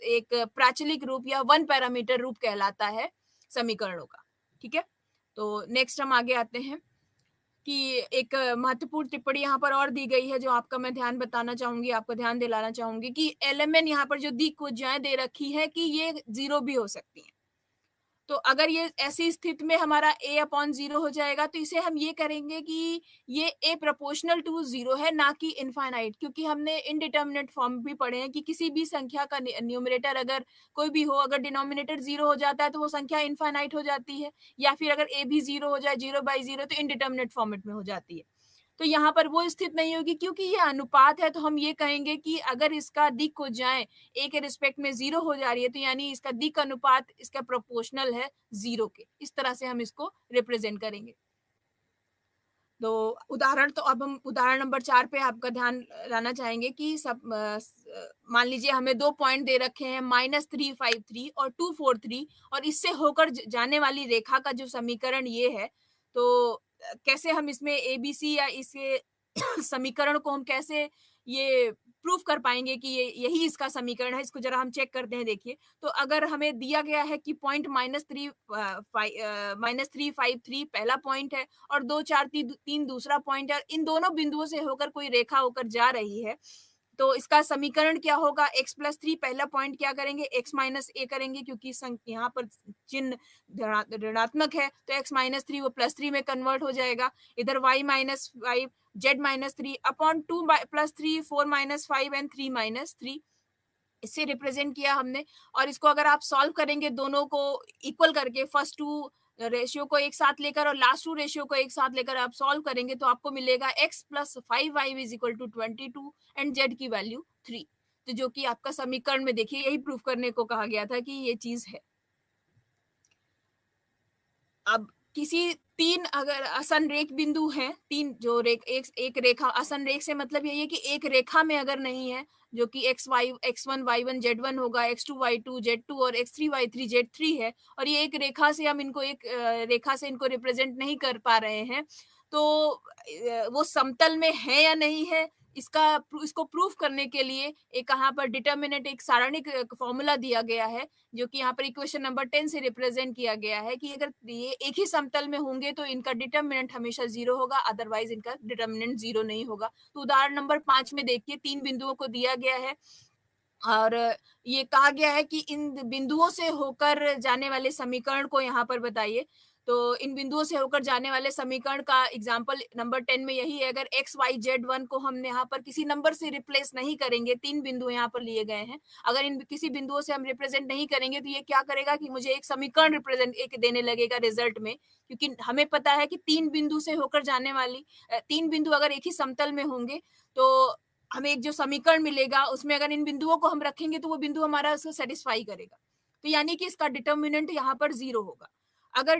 एक प्राचलिक रूप या वन पैरामीटर रूप कहलाता है समीकरणों का। ठीक है, तो नेक्स्ट हम आगे आते हैं कि एक महत्वपूर्ण टिप्पणी यहाँ पर और दी गई है जो आपका मैं ध्यान बताना चाहूंगी, आपको ध्यान दिलाना चाहूंगी कि एलिमेंट यहाँ पर जो दी को ज्वाएं दे रखी है कि ये 0 भी हो सकती है। तो अगर ये ऐसी स्थिति में हमारा a/0 हो जाएगा, तो इसे हम ये करेंगे कि ये a प्रोपोर्शनल टू 0 है, ना कि इनफाइनाइट, क्योंकि हमने इनडिटर्मिनेट फॉर्म भी पढ़े हैं कि किसी भी संख्या का न्यूमरेटर अगर कोई भी हो, अगर डिनोमिनेटर 0 हो जाता है तो वो संख्या इनफाइनाइट हो जाती है, या फिर अगर a भी 0 हो जाए 0/0 तो इनडिटर्मिनेट फॉर्मेट में हो जाती है। तो यहाँ पर वो स्थिति नहीं होगी, क्योंकि ये अनुपात है, तो हम ये कहेंगे कि अगर इसका दिक को जाए ए के रिस्पेक्ट में 0 हो जा रही है, तो यानी इसका दिक अनुपात इसका प्रोपोर्शनल है 0 के। इस तरह से हम इसको रिप्रेजेंट करेंगे। तो अब हम उदाहरण नंबर 4 पे आपका ध्यान लाना चाहेंगे कि मान लीजिए हमें 2 पॉइंट दे रखे हैं -353 और 243, और इससे होकर जाने वाली रेखा का जो समीकरण ये है, तो कैसे हम इसमें एबीसी या इसके समीकरण को हम कैसे ये प्रूफ कर पाएंगे कि ये यही इसका समीकरण है, इसको जरा हम चेक करते हैं। देखिए, तो अगर हमें दिया गया है कि पॉइंट -353 पहला पॉइंट है और 2, 4, 3 दूसरा पॉइंट है, और इन दोनों बिंदुओं से होकर कोई रेखा होकर जा रही है, तो इसका समीकरण क्या होगा? x+3 पहला पॉइंट क्या करेंगे? x-a करेंगे, क्योंकि यहाँ पर चिन्ह ऋणात्मक है, तो x-3 वो +3 में कन्वर्ट हो जाएगा। इधर y-5 z-3 अपॉन 2+3 4-5 एंड 3-3 इससे रिप्रेजेंट किया हमने। और इसको अगर आप सॉल्व करेंगे दोनों को इक्वल करके, फर्स्ट टू रेशियो को एक साथ लेकर और लास्ट टू रेशियो को एक साथ लेकर आप सॉल्व करेंगे, तो आपको मिलेगा x + 5y = 22 एंड z की वैल्यू 3। तो जो कि आपका समीकरण में देखिए यही प्रूफ करने को कहा गया था कि ये चीज है। अब किसी 3 अगर असंरेख बिंदु हैं, 3 जो एक रेखा, असंरेख से मतलब यही है कि एक रेखा में अगर नहीं है, जो कि x1 y1 z1 होगा, x2 y2 z2 और x3 y3 z3 है, और ये एक रेखा से हम इनको एक रेखा से इनको रिप्रेजेंट नहीं कर पा रहे हैं, तो वो समतल में है या नहीं है, इसको प्रूफ करने के लिए एक यहाँ पर डिटर्मिनेंट, एक सारणिक फॉर्मूला दिया गया है, जो कि यहाँ पर इक्वेशन नंबर 10 से रिप्रेजेंट किया गया है कि अगर ये एक ही समतल में होंगे तो इनका डिटर्मिनेंट हमेशा 0 होगा, अदरवाइज इनका डिटर्मिनेंट 0 नहीं होगा। तो उदाहरण नंबर 5 में देखिए 3 बिंदुओं को दिया गया है, और ये कहा गया है कि इन बिंदुओं से होकर जाने वाले समीकरण को यहाँ पर बताइए। तो इन बिंदुओं से होकर जाने वाले समीकरण का एग्जाम्पल नंबर 10 में यही है। अगर x-y-z1 को हमने यहाँ पर किसी नंबर से रिप्लेस नहीं करेंगे, 3 बिंदु यहाँ पर लिए गए हैं, अगर इन किसी बिंदुओं से हम रिप्रेजेंट नहीं करेंगे, तो ये क्या करेगा कि मुझे एक समीकरण रिप्रेजेंट एक देने लगेगा रिजल्ट में, क्योंकि हमें पता है कि 3 बिंदु से होकर जाने वाली 3 बिंदु अगर एक ही समतल में होंगे, तो हमें एक जो समीकरण मिलेगा उसमें अगर इन बिंदुओं को हम रखेंगे, तो वो बिंदु हमारा उसको सेटिस्फाई करेगा। तो यानी कि इसका डिटर्मिनेंट यहाँ पर 0 होगा। अगर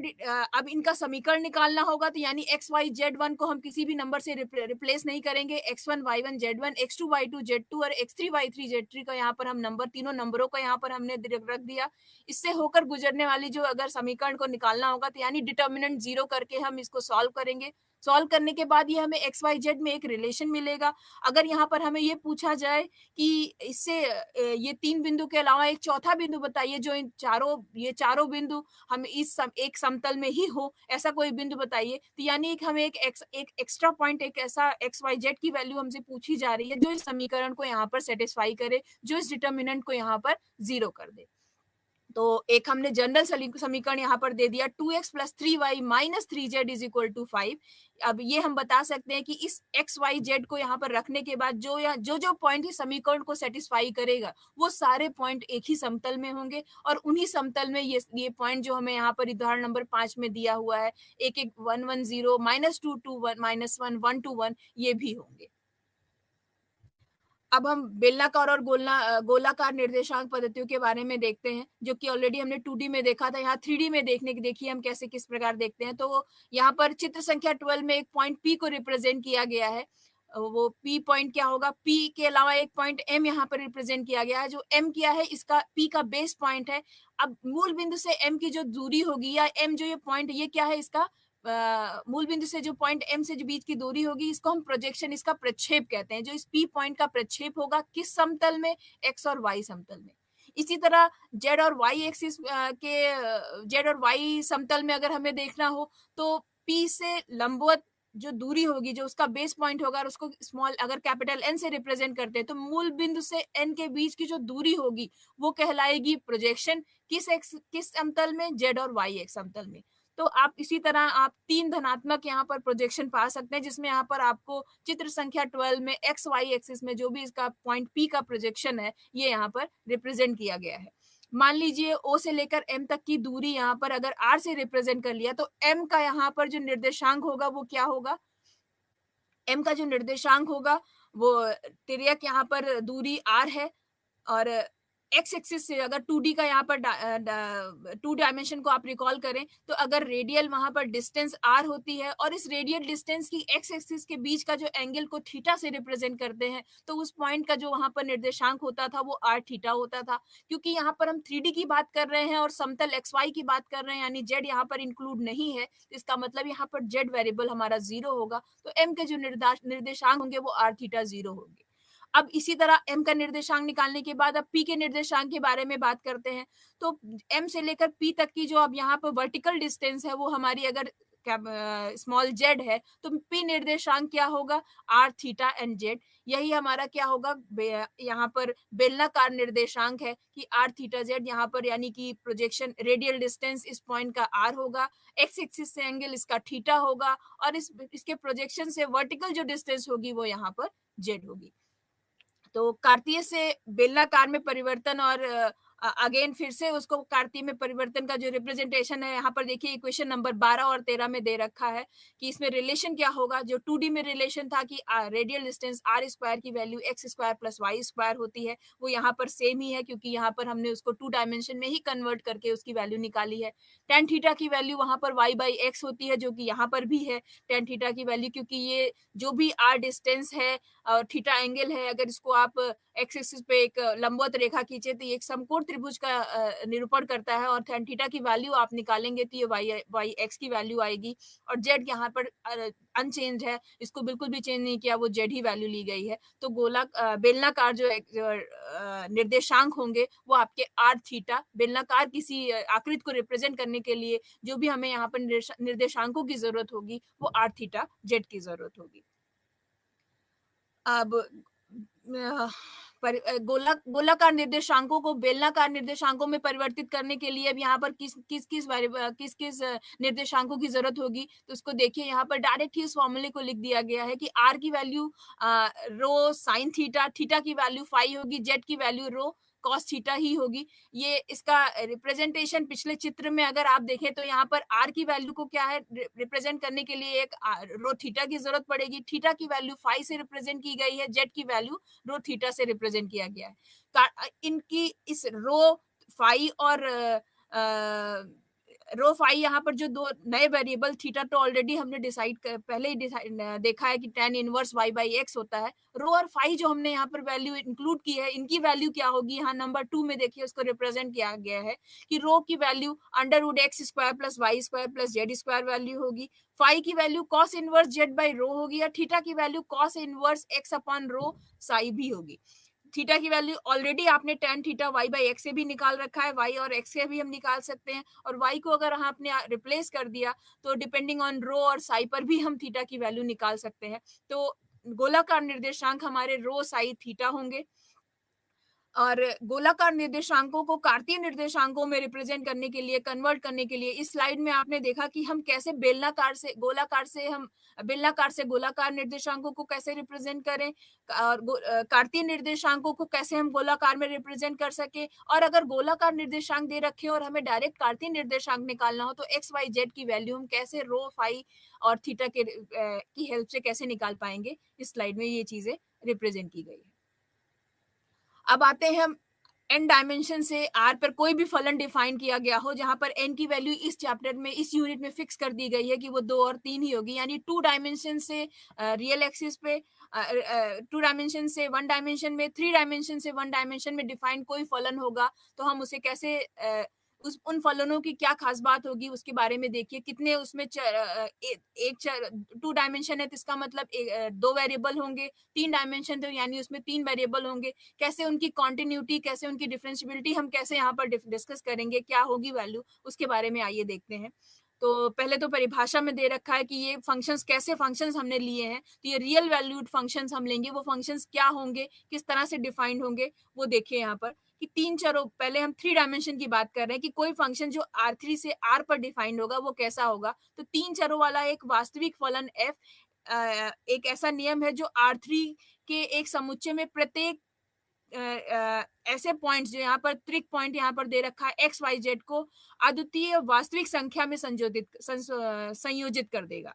अब इनका समीकरण निकालना होगा, तो यानी x-y-z1 को हम किसी भी नंबर से रिप्लेस नहीं करेंगे, x1 y1 z1 x2 y2 z2 और x3 y3 z3 का यहाँ पर हम तीनों नंबरों का यहाँ पर हमने रख दिया। इससे होकर गुजरने वाली जो अगर समीकरण को निकालना होगा, तो यानी डिटर्मिनेंट 0 करके हम इसको सॉल्व करेंगे। सॉल्व करने के बाद ये हमें XYZ में एक रिलेशन मिलेगा। अगर यहाँ पर हमें ये पूछा जाए कि इससे ये 3 बिंदु के अलावा एक चौथा बिंदु बताइए जो ये चारों बिंदु हम एक समतल में ही हो, ऐसा कोई बिंदु बताइए, तो यानी हमें एक एक्स्ट्रा पॉइंट, एक ऐसा XYZ की वैल्यू हमसे पूछी जा रही है जो इस समीकरण को यहाँ पर सेटिस्फाई करे, जो इस डिटर्मिनेंट को यहाँ पर 0 कर दे। तो एक हमने जनरल समीकरण यहाँ पर दे दिया 2x + 3y - 3z = 5। अब ये हम बता सकते हैं कि इस x-y-z को यहाँ पर रखने के बाद जो पॉइंट इस समीकरण को सेटिस्फाई करेगा, वो सारे पॉइंट एक ही समतल में होंगे, और उन्हीं समतल में ये पॉइंट जो हमें यहाँ पर उदाहरण नंबर 5 में दिया हुआ है, 1-1-1-0 -2-2-1 -1 1-2-1 ये भी होंगे। अब हम बेलनाकार और गोलाकार निर्देशांक पद्धतियों के बारे में देखते हैं, जो कि ऑलरेडी हमने 2D में देखा था। यहाँ 3D में देखिए हम किस प्रकार देखते हैं। तो यहाँ पर चित्र संख्या 12 में एक पॉइंट P को रिप्रेजेंट किया गया है। वो P पॉइंट क्या होगा? P के अलावा एक पॉइंट M यहाँ पर रिप्रेजेंट किया गया है। जो M क्या है? इसका P का बेस पॉइंट है। अब मूल बिंदु से M की जो दूरी होगी, या M जो ये पॉइंट, ये क्या है? इसका मूल बिंदु से जो पॉइंट M से जो बीच की दूरी होगी, इसको हम प्रोजेक्शन, इसका प्रक्षेप कहते हैं। जो इस P पॉइंट का प्रक्षेप होगा किस समतल में? X और Y समतल में। इसी तरह Z और Y एक्सिस Z और Y समतल में अगर हमें देखना हो, तो P से लंबवत जो दूरी होगी, जो उसका बेस पॉइंट होगा, और उसको स्मॉल अगर कैपिटल एन से रिप्रेजेंट करते हैं, तो मूल बिंदु से एन के बीच की जो दूरी होगी वो कहलाएगी प्रोजेक्शन। किस समतल में? जेड और वाई एक्स समतल में। तो आप इसी तरह आप 3 धनात्मक यहाँ पर प्रोजेक्शन पा सकते हैं, जिसमें यहाँ पर आपको चित्र संख्या 12 में एक्स वाई एक्सिस में जो भी इसका पॉइंट पी का प्रोजेक्शन है, ये यहाँ पर रिप्रेजेंट किया गया है। मान लीजिए ओ से लेकर एम तक की दूरी यहाँ पर अगर आर से रिप्रेजेंट कर लिया, तो एम का यहाँ पर जो निर्देशांक होगा वो क्या होगा? एम का जो निर्देशांक होगा वो तिर्यक यहाँ पर दूरी आर है, और एक्स एक्सिस से अगर 2D का यहाँ पर 2 डायमेंशन को आप रिकॉल करें, तो अगर रेडियल वहां पर डिस्टेंस आर होती है और इस रेडियल डिस्टेंस की एक्स एक्सिस के बीच का जो एंगल को थीटा से रिप्रेजेंट करते हैं, तो उस पॉइंट का जो वहां पर निर्देशांक होता था वो आर थीटा होता था। क्योंकि यहाँ पर हम 3D की बात कर रहे हैं और समतल एक्स वाई की बात कर रहे हैं, यानी जेड यहाँ पर इंक्लूड नहीं है, तो इसका मतलब यहाँ पर जेड वेरिएबल हमारा 0 होगा, तो एम के जो निर्देशांक होंगे वो आर थीटा 0 होंगे। अब इसी तरह एम का निर्देशांक निकालने के बाद अब पी के निर्देशांक के बारे में बात करते हैं। तो एम से लेकर पी तक की जो अब यहाँ पर वर्टिकल डिस्टेंस है वो हमारी अगर स्मॉल जेड है, तो पी निर्देशांक क्या होगा? R theta and z. यही हमारा क्या होगा? यहाँ पर बेलनाकार निर्देशांक है कि आर थीटा जेड यहाँ पर, यानी कि प्रोजेक्शन रेडियल डिस्टेंस इस पॉइंट का आर होगा, एक्स एक्सिस से एंगल इसका थीटा होगा, और इसके प्रोजेक्शन से वर्टिकल जो डिस्टेंस होगी वो यहाँ पर जेड होगी। तो कार्तीय से बेलनाकार में परिवर्तन, और अगेन फिर से उसको कार्तीय में परिवर्तन का जो रिप्रेजेंटेशन है यहाँ पर देखिए इक्वेशन नंबर 12 और 13 में दे रखा है कि इसमें रिलेशन क्या होगा। जो 2D में रिलेशन था कि रेडियल डिस्टेंस आर स्क्वायर की value x square plus y square होती है, वो यहाँ पर सेम ही है, क्योंकि यहाँ पर हमने उसको 2 डायमेंशन में ही कन्वर्ट करके उसकी वैल्यू निकाली है। टेन थीटा की वैल्यू वहां पर वाई बाई एक्स होती है, जो कि यहाँ पर भी है टेन थीटा की वैल्यू, क्योंकि ये जो भी आर डिस्टेंस है और थीटा एंगल है, अगर इसको आप एक्स एक्सिस पे एक लंबवत रेखा खींचे तो ये एक समकोण त्रिभुज का निरूपण करता है, और tan थीटा की वैल्यू आप निकालेंगे तो ये वाई एक्स की वैल्यू आएगी, और जेड यहाँ पर अनचेंज है, इसको बिल्कुल भी चेंज नहीं किया, वो जेड ही वैल्यू ली गई है। तो बेलनाकार जो निर्देशांक होंगे वो आपके आर थीटा, बेलनाकार किसी आकृति को रिप्रेजेंट करने के लिए जो भी हमें यहाँ पर निर्देशांकों की जरूरत होगी वो आर थीटा जेड की जरूरत होगी। अब गोलाकार निर्देशांकों को बेलनाकार निर्देशांकों में परिवर्तित करने के लिए अब यहाँ पर किस निर्देशांकों की जरूरत होगी, तो उसको देखिए यहाँ पर डायरेक्ट ही इस फॉर्मूले को लिख दिया गया है कि आर की value rho sine theta, theta की वैल्यू फाई होगी, जेड की वैल्यू रो कॉस थीटा ही होगी। ये इसका रिप्रेजेंटेशन पिछले चित्र में अगर आप देखें तो यहाँ पर आर की वैल्यू को क्या है रिप्रेजेंट करने के लिए एक रो थीटा की जरूरत पड़ेगी, थीटा की वैल्यू फाई से रिप्रेजेंट की गई है, जेड की वैल्यू रो थीटा से रिप्रेजेंट किया गया है। इनकी इस रो फाई और रो फाई यहाँ पर जो दो नए वेरिएबल, थीटा तो ऑलरेडी हमने पहले ही देखा है कि tan inverse y by x होता है। रो और फाई जो हमने यहाँ पर वैल्यू इंक्लूड की है, इनकी वैल्यू क्या होगी? यहाँ नंबर 2 में देखिए उसको रिप्रेजेंट किया गया है कि रो की value under root x square plus y square plus z square value होगी, फाई की value cos inverse z by rho होगी, और थीटा की value cos inverse x upon rho psi भी होगी। थीटा की वैल्यू ऑलरेडी आपने tan theta y by x से भी निकाल रखा है, y और x से भी हम निकाल सकते हैं, और y को अगर आपने रिप्लेस कर दिया तो डिपेंडिंग ऑन रो और साई पर भी हम थीटा की वैल्यू निकाल सकते हैं। तो गोलाकार निर्देशांक हमारे रो साई थीटा होंगे, और गोलाकार निर्देशांकों को कार्तीय निर्देशांकों में रिप्रेजेंट करने के लिए, कन्वर्ट करने के लिए इस स्लाइड में आपने देखा कि हम कैसे बेलनाकार से गोलाकार निर्देशांकों को कैसे रिप्रेजेंट करें, और कार्तीय निर्देशांकों को कैसे हम गोलाकार में रिप्रेजेंट कर सके। और अगर गोलाकार निर्देशांक दे रखे और हमें डायरेक्ट कार्तीय निर्देशांक निकालना हो तो एक्स वाई जेड की वैल्यू हम कैसे रो फाई और थीटा के की हेल्प से कैसे निकाल पाएंगे, इस स्लाइड में ये चीजें रिप्रेजेंट की गई है। अब आते हैं हम n डायमेंशन से r पर कोई भी फलन डिफाइन किया गया हो, जहां पर n की वैल्यू इस चैप्टर में इस यूनिट में फिक्स कर दी गई है कि वो 2 और 3 ही होगी, यानी 2 डायमेंशन से रियल एक्सिस पे 2 डायमेंशन से 1 डायमेंशन में, 3 डायमेंशन से 1 डायमेंशन में डिफाइन कोई फलन होगा तो हम उसे कैसे उन फलनों की क्या खास बात होगी उसके बारे में देखिए। कितने उसमें 2 डायमेंशन है तो इसका मतलब 2 वेरिएबल होंगे, 3 डायमेंशन तो यानी उसमें 3 वेरिएबल होंगे। कैसे उनकी कॉन्टिन्यूटी, कैसे उनकी डिफरेंशिएबिलिटी हम कैसे यहाँ पर डिस्कस करेंगे, क्या होगी वैल्यू, उसके बारे में आइए देखते हैं। तो पहले तो परिभाषा में दे रखा है कि ये फंक्शंस कैसे फंक्शंस हमने लिए हैं, तो ये रियल वैल्यूड फंक्शंस हम लेंगे, वो फंक्शंस क्या होंगे, किस तरह से डिफाइंड होंगे, वो देखिए यहाँ पर कि 3 चरों, पहले हम 3 डायमेंशन की बात कर रहे हैं कि कोई फंक्शन जो R3 से R पर डिफाइंड होगा वो कैसा होगा। तो 3 चरों वाला एक वास्तविक फलन f एक ऐसा नियम है जो R3 के एक समुच्चय में प्रत्येक ऐसे पॉइंट्स जो यहाँ पर त्रिक पॉइंट यहाँ पर दे रखा है एक्स वाई जेड को अद्वितीय वास्तविक संख्या में संयोजित कर देगा।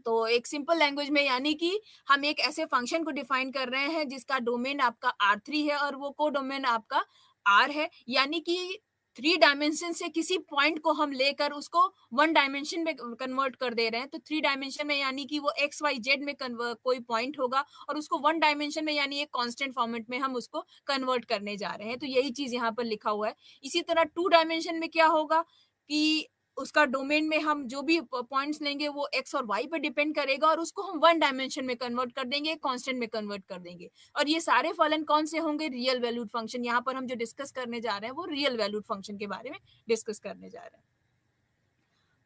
तो एक सिंपल लैंग्वेज में यानी कि हम एक ऐसे फंक्शन को डिफाइन कर रहे हैं जिसका डोमेन आपका R3 है और वो को डोमेन आपका R है, यानी कि 3 डायमेंशन से किसी पॉइंट को हम लेकर उसको 1 डायमेंशन में कन्वर्ट कर दे रहे हैं। तो 3 डायमेंशन में यानी कि वो एक्स वाई जेड में कोई पॉइंट होगा और उसको 1 डायमेंशन में यानी एक कांस्टेंट फॉर्मेट में हम उसको कन्वर्ट करने जा रहे हैं। तो यही चीज यहाँ पर लिखा हुआ है। इसी तरह 2 डायमेंशन में क्या होगा कि उसका डोमेन में हम जो भी पॉइंट्स लेंगे वो एक्स और वाई पर डिपेंड करेगा और उसको हम 1 डायमेंशन में कन्वर्ट कर देंगे, कांस्टेंट में कन्वर्ट कर देंगे। और ये सारे फलन कौन से होंगे? Real valued function. यहाँ पर हम जो डिस्कस करने जा रहे हैं वो रियल वैल्यूड फंक्शन के बारे में डिस्कस करने जा रहे हैं।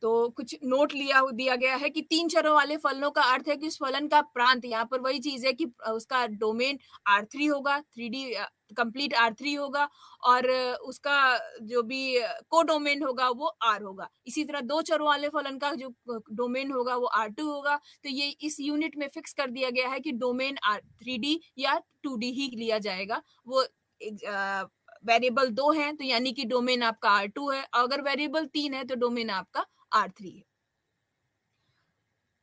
तो कुछ नोट दिया गया है कि 3 चरों वाले फलनों का अर्थ है कि उस फलन का प्रांत, यहाँ पर वही चीज है कि उसका डोमेन R3 होगा, 3D कंप्लीट R3 होगा और उसका जो भी कोडोमेन होगा वो R होगा। इसी तरह 2 चरों वाले फलन का जो डोमेन होगा वो R2 होगा। तो ये इस यूनिट में फिक्स कर दिया गया है कि डोमेन 3D या 2D ही लिया जाएगा। वो वेरिएबल 2 है तो यानी कि डोमेन आपका R2 है, अगर वेरिएबल 3 है तो डोमेन आपका R3 है।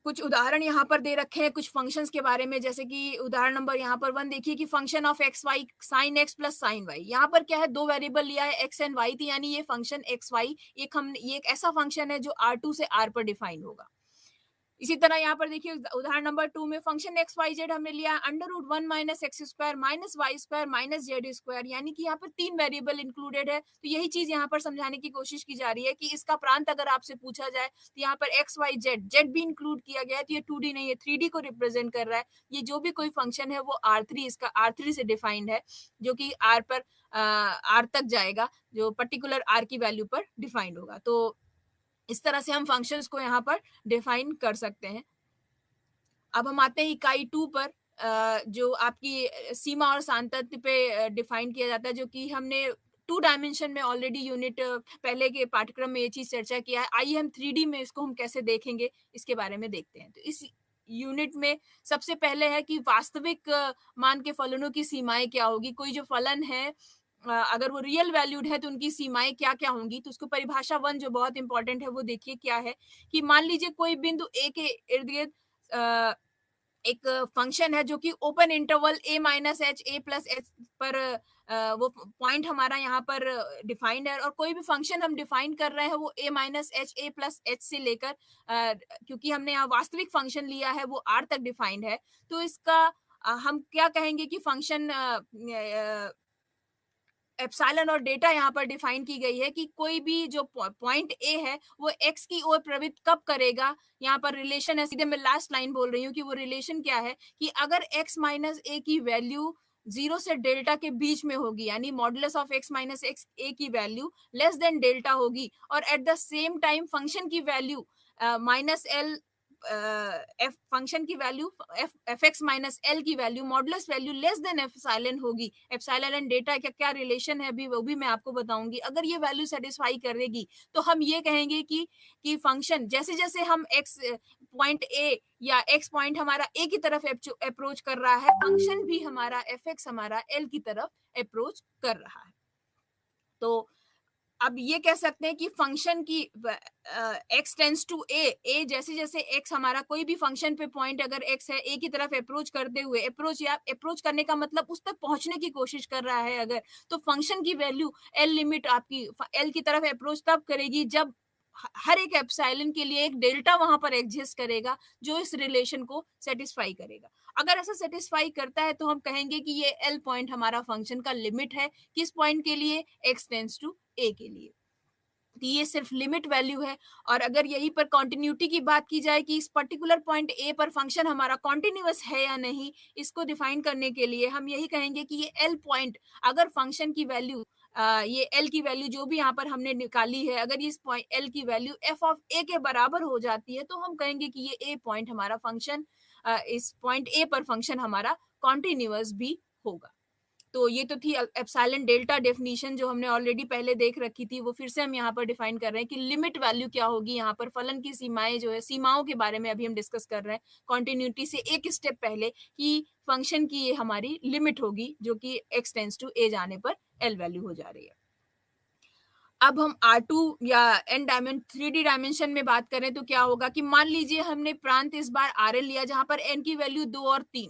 कुछ उदाहरण यहाँ पर दे रखे हैं कुछ फंक्शंस के बारे में, जैसे कि उदाहरण नंबर यहाँ पर 1 देखिए कि function of x y sine x plus sine y. यहाँ पर क्या है, 2 वेरिएबल लिया है एक्स एंड वाई थी, यानी ये फंक्शन एक्स वाई ये एक ऐसा फंक्शन है जो R2 से R पर डिफाइन होगा। इसी तरह यहाँ पर देखिए उदाहरण नंबर 2 में फंक्शन एक्स वाई जेड हमने लिया under root 1 minus x square minus y square minus z square, यानी कि यहाँ पर 3 वेरिएबल इंक्लूडेड है। तो यही चीज यहाँ पर समझाने की कोशिश की जा रही है कि इसका प्रांत अगर आपसे पूछा जाए तो यहाँ पर एक्स वाई जेड जेड भी इंक्लूड किया गया है, तो ये 2D नहीं है 3D को रिप्रेजेंट कर रहा है। ये जो भी कोई फंक्शन है वो R3 इसका R3 से डिफाइंड है, जो कि R पर R तक जाएगा, जो पर्टिकुलर R की वैल्यू पर डिफाइंड होगा। तो इस तरह से हम फंक्शंस को यहाँ पर डिफाइन कर सकते हैं। अब हम आते हैं इकाई 2 पर, जो आपकी सीमा और सांतत्य पे डिफाइन किया जाता है, जो कि हमने 2 डायमेंशन में ऑलरेडी यूनिट पहले के पाठ्यक्रम में ये चीज चर्चा किया है। आइए हम 3D में इसको हम कैसे देखेंगे इसके बारे में देखते हैं। तो इस यूनिट में सबसे पहले है कि वास्तविक मान के फलनों की सीमाएं क्या होगी। कोई जो फलन है अगर वो रियल वैल्यूड है तो उनकी सीमाएं क्या क्या होंगी। तो उसको परिभाषा 1 जो बहुत इंपॉर्टेंट है वो देखिए क्या है कि मान लीजिए कोई बिंदु ए के इर्द गिर्द एक फंक्शन है जो कि open interval a minus H A plus H पर वो पॉइंट हमारा यहाँ पर डिफाइंड है, और कोई भी फंक्शन हम डिफाइन कर रहे हैं वो a minus H A plus H से लेकर क्योंकि हमने यहाँ वास्तविक फंक्शन लिया है वो r तक डिफाइंड है। तो इसका हम क्या कहेंगे कि फंक्शन एप्सिलॉन और डेटा यहाँ पर डिफाइन की गई है कि कोई भी जो पॉइंट ए है वो एक्स की ओर प्रवृत्त कब करेगा। यहाँ पर रिलेशन है, सीधे मैं लास्ट लाइन बोल रही हूँ कि वो रिलेशन क्या है कि अगर एक्स माइनस ए की वैल्यू 0 से डेल्टा के बीच में होगी, यानी modulus of X minus X A की वैल्यू लेस देन डेल्टा होगी, और at the same time function की value minus L F function की value F x minus L की value modulus value less than epsilon होगी। एप्सिलॉन एंड डेटा का क्या रिलेशन है अभी वो भी मैं आपको बताऊंगी। अगर ये वैल्यू सेटिस्फाई करेगी तो हम ये कहेंगे कि फंक्शन जैसे जैसे हम एक्स पॉइंट ए या एक्स पॉइंट हमारा ए की तरफ अप्रोच कर रहा है, फंक्शन भी हमारा एफ एक्स हमारा एल की तरफ अप्रोच कर रहा है। तो अब ये कह सकते हैं कि फंक्शन की x टेंस टू a जैसे जैसे x हमारा कोई भी फंक्शन पे पॉइंट अगर x है a की तरफ अप्रोच करते हुए, अप्रोच करने का मतलब उस तक पहुंचने की कोशिश कर रहा है अगर, तो फंक्शन की वैल्यू l लिमिट आपकी l की तरफ अप्रोच तब करेगी जब हर एक एप्सिलॉन के लिए एक डेल्टा वहां पर एग्जिस्ट करेगा जो इस रिलेशन को सेटिस्फाई करेगा। अगर ऐसा सेटिस्फाई करता है तो हम कहेंगे कि ये l पॉइंट हमारा फंक्शन का लिमिट है। किस पॉइंट के लिए? x टेंस टू a के लिए। तो ये सिर्फ लिमिट वैल्यू है। और अगर यहीं पर कॉन्टिन्यूटी की बात की जाए कि इस पर्टिकुलर पॉइंट ए पर फंक्शन हमारा कॉन्टिन्यूअस है या नहीं, इसको डिफाइन करने के लिए हम यही कहेंगे कि ये एल पॉइंट अगर फंक्शन की वैल्यू ये एल की वैल्यू जो भी यहाँ पर हमने निकाली है, अगर इस पॉइंट एल की वैल्यू एफ ऑफ ए के बराबर हो जाती है तो हम कहेंगे कि ये ए पॉइंट हमारा फंक्शन, इस पॉइंट ए पर फंक्शन हमारा कॉन्टिन्यूअस भी होगा। तो ये तो थी एप्सिलॉन डेल्टा डेफिनेशन जो हमने ऑलरेडी पहले देख रखी थी, वो फिर से हम यहाँ पर डिफाइन कर रहे हैं कि लिमिट वैल्यू क्या होगी। यहाँ पर फलन की सीमाएं जो है, सीमाओं के बारे में अभी हम डिस्कस कर रहे हैं कॉन्टिन्यूटी से एक स्टेप पहले, कि फंक्शन की ये हमारी लिमिट होगी जो कि x टेंस टू a जाने पर l वैल्यू हो जा रही है। अब हम R2 या थ्री डी डायमेंशन में बात करें तो क्या होगा कि मान लीजिए हमने प्रांत इस बार RL लिया जहां पर n की वैल्यू 2 और 3,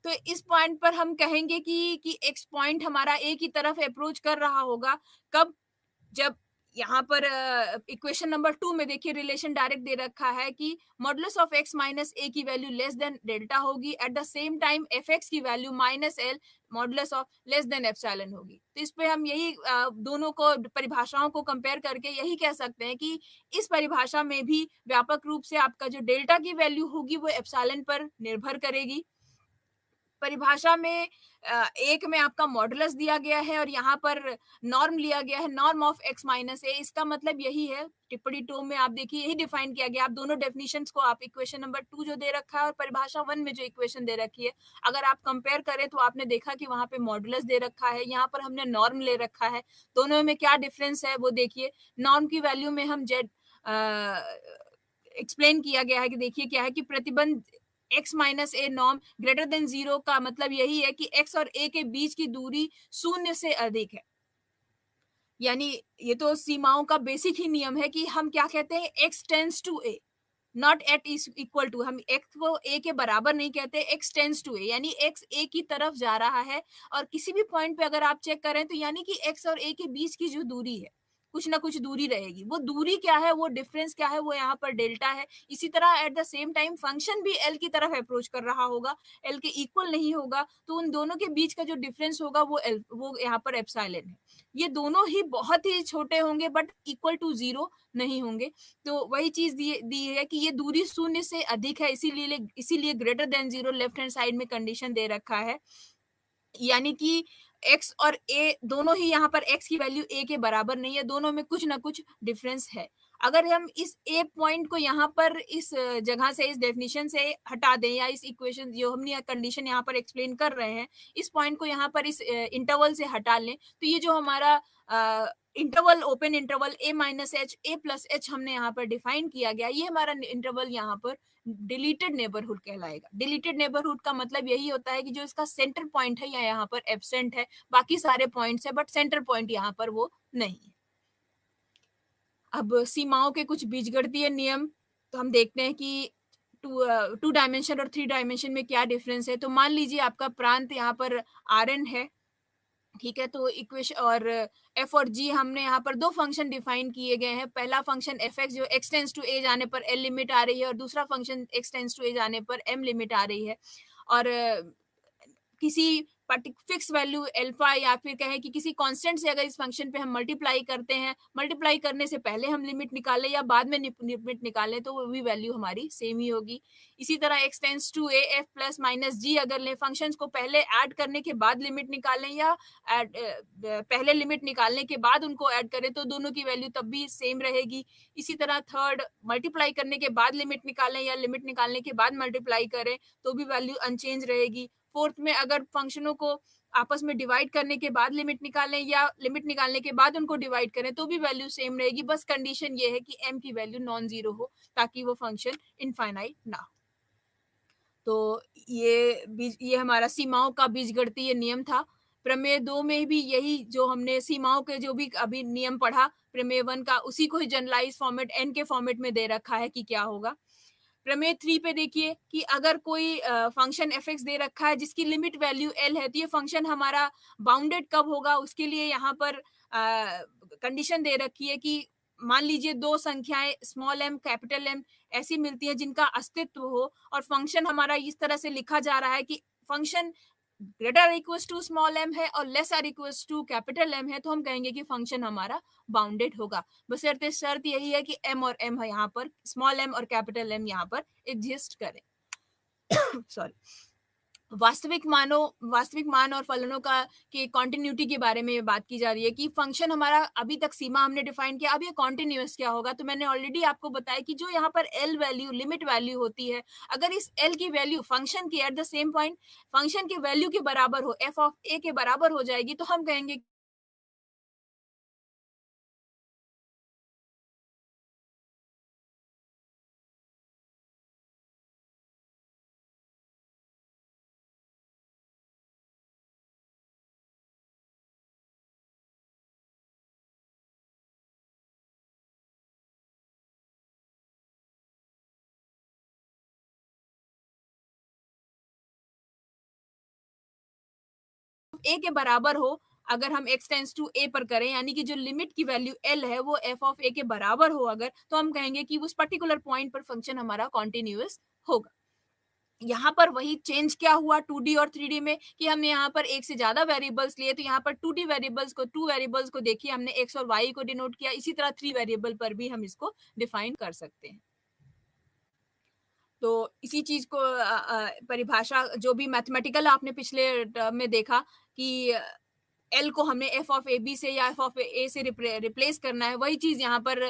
तो इस पॉइंट पर हम कहेंगे कि x पॉइंट हमारा a की तरफ अप्रोच कर रहा होगा। कब? जब यहाँ पर इक्वेशन नंबर 2 में देखिए रिलेशन डायरेक्ट दे रखा है कि modulus of x minus a की वैल्यू लेस देन डेल्टा होगी, at the same time F X की value minus L modulus of less than epsilon होगी। तो इस पे हम यही दोनों को परिभाषाओं को कंपेयर करके यही कह सकते हैं कि इस परिभाषा में भी व्यापक रूप से आपका जो डेल्टा की वैल्यू होगी वो एप्सिलॉन पर निर्भर करेगी। परिभाषा में एक में आपका मॉडुलस दिया गया है और यहाँ पर नॉर्म लिया गया है, नॉर्म ऑफ x माइनस ए। इसका मतलब यही है, टिप्पणी 2 में आप देखिए यही डिफाइन किया गया। आप दोनों डेफिनेशंस को, आप इक्वेशन नंबर 2 जो दे रखा है और परिभाषा 1 में जो इक्वेशन दे रखी है, अगर आप कंपेयर करें तो आपने देखा कि वहां पे मॉडुलस दे रखा है, यहाँ पर हमने नॉर्म ले रखा है। दोनों में क्या डिफरेंस है वो देखिए। नॉर्म की वैल्यू में हम जेड एक्सप्लेन किया गया है कि देखिए क्या है कि प्रतिबंध x माइनस ए नॉर्म ग्रेटर देन 0 का मतलब यही है कि x और a के बीच की दूरी 0 से अधिक है। यानी ये तो सीमाओं का बेसिक ही नियम है कि हम क्या कहते हैं, x tends to a, not at is equal to. हम x को a के बराबर नहीं कहते, x टेंस टू a, यानी x a की तरफ जा रहा है। और किसी भी पॉइंट पे अगर आप चेक करें तो यानी कि x और a के बीच की जो दूरी है, कुछ ना कुछ दूरी रहेगी। वो दूरी क्या है, वो डिफरेंस क्या है, वो यहाँ पर डेल्टा है। इसी तरह eight the same time function भी एल की तरफ अप्रोच कर रहा होगा, एल के इक्वल नहीं होगा, तो उन दोनों के बीच का जो डिफरेंस होगा वो यहाँ पर एप्सिलॉन है। ये दोनों ही बहुत ही छोटे होंगे बट इक्वल टू 0 नहीं होंगे। तो वही चीज दी है कि ये दूरी 0 से अधिक है, इसीलिए greater than 0 left hand side में कंडीशन दे रखा है। यानी कि x और a दोनों ही यहाँ पर x की वैल्यू a के बराबर नहीं है, दोनों में कुछ ना कुछ डिफरेंस है। अगर हम इस a पॉइंट को यहाँ पर इस जगह से, इस डेफिनेशन से हटा दें, या इस इक्वेशन जो हमने कंडीशन यहाँ पर एक्सप्लेन कर रहे हैं, इस पॉइंट को यहाँ पर इस इंटरवल से हटा लें, तो ये जो हमारा interval, open interval a minus H a plus H हमने यहाँ पर डिफाइन किया गया, ये हमारा इंटरवल यहाँ पर डिलीटेड नेबरहुड कहलाएगा। डिलीटेड नेबरहुड का मतलब यही होता है कि जो इसका सेंटर पॉइंट है या यहाँ पर एब्सेंट है, बाकी सारे पॉइंट्स है बट सेंटर पॉइंट यहाँ पर वो नहीं है। अब सीमाओं के कुछ बीजगणितीय नियम तो हम देखते हैं कि टू डायमेंशन और 3 डायमेंशन में क्या डिफरेंस है। तो मान लीजिए आपका प्रांत यहाँ पर Rn है, ठीक है। तो इक्वेशन और f और g हमने यहाँ पर दो फंक्शन डिफाइन किए गए हैं। पहला फंक्शन एफ एक्स जो x टेंस टू a जाने पर l लिमिट आ रही है, और दूसरा function x tends to a जाने पर m लिमिट आ रही है। और किसी फिक्स वैल्यू अल्फा या फिर कहें कि किसी कांस्टेंट से अगर इस फंक्शन पे हम मल्टीप्लाई करते हैं, मल्टीप्लाई करने से पहले हम लिमिट निकालें या बाद में लिमिट निकालें, तो वो भी वैल्यू हमारी सेम ही होगी। इसी तरह x tends to a f plus minus g अगर लें, फंक्शंस को पहले ऐड करने के बाद लिमिट निकालें या पहले लिमिट निकालने के बाद उनको ऐड करें, तो दोनों की वैल्यू तब भी सेम रहेगी। इसी तरह थर्ड, मल्टीप्लाई करने के बाद लिमिट निकालें या लिमिट निकालने के बाद मल्टीप्लाई करें तो भी वैल्यू अनचेंज रहेगी। फोर्थ में अगर फंक्शनों को आपस में डिवाइड करने के बाद लिमिट निकालें या लिमिट निकालने के बाद उनको डिवाइड करें तो भी वैल्यू सेम रहेगी। बस कंडीशन ये है कि m की वैल्यू नॉन जीरो हो ताकि वो फंक्शन इनफाइनाइट ना हो। तो ये हमारा सीमाओं का बीजगणितीय नियम था। प्रमेय 2 में भी यही जो हमने सीमाओं के जो भी अभी नियम पढ़ा प्रमेय 1 का, उसी को ही जनरलाइज फॉर्मेट n के फॉर्मेट में दे रखा है कि क्या होगा। प्रमेय 3 पे देखिए कि अगर कोई फंक्शन एफ एक्स दे रखा है जिसकी लिमिट वैल्यू एल है, तो ये फंक्शन हमारा बाउंडेड कब होगा, उसके लिए यहाँ पर कंडीशन दे रखी है कि मान लीजिए दो संख्याएं स्मॉल m कैपिटल M ऐसी मिलती है जिनका अस्तित्व हो, और फंक्शन हमारा इस तरह से लिखा जा रहा है कि function greater equals to small m है और lesser equals to capital M है, तो हम कहेंगे कि फंक्शन हमारा बाउंडेड होगा। बशर्ते शर्त यही है कि m और m है यहाँ पर, स्मॉल m और कैपिटल M यहाँ पर एग्जिस्ट करें। सॉरी। वास्तविक मान और फलनों का के कॉन्टिन्यूटी के बारे में ये बात की जा रही है कि फंक्शन हमारा अभी तक सीमा हमने डिफाइन किया, अब ये कॉन्टिन्यूअस क्या होगा? तो मैंने ऑलरेडी आपको बताया कि जो यहाँ पर एल वैल्यू लिमिट वैल्यू होती है, अगर इस एल की वैल्यू फंक्शन की eight the same point function की वैल्यू के बराबर हो, एफ ऑफ ए के बराबर हो जाएगी, तो हम कहेंगे ए के बराबर हो, अगर हम x टेंस टू ए पर करें, यानी कि जो लिमिट की वैल्यू l है वो f ऑफ a के बराबर हो अगर, तो हम कहेंगे कि उस पर्टिकुलर पॉइंट पर फंक्शन हमारा कॉन्टिन्यूअस होगा। यहाँ पर वही चेंज क्या हुआ 2D और 3D में कि हमने यहाँ पर एक से ज्यादा वेरिएबल्स लिए, तो यहाँ पर 2D वेरिएबल्स को 2 वेरिएबल्स को देखिए हमने x और y को डिनोट किया, इसी तरह 3 वेरिएबल पर भी हम इसको डिफाइन कर सकते हैं। तो इसी चीज को परिभाषा जो भी मैथमेटिकल आपने पिछले टर्म में देखा कि एल को हमने एफ ऑफ ए बी से या एफ ऑफ ए से रिप्लेस करना है, वही चीज यहाँ पर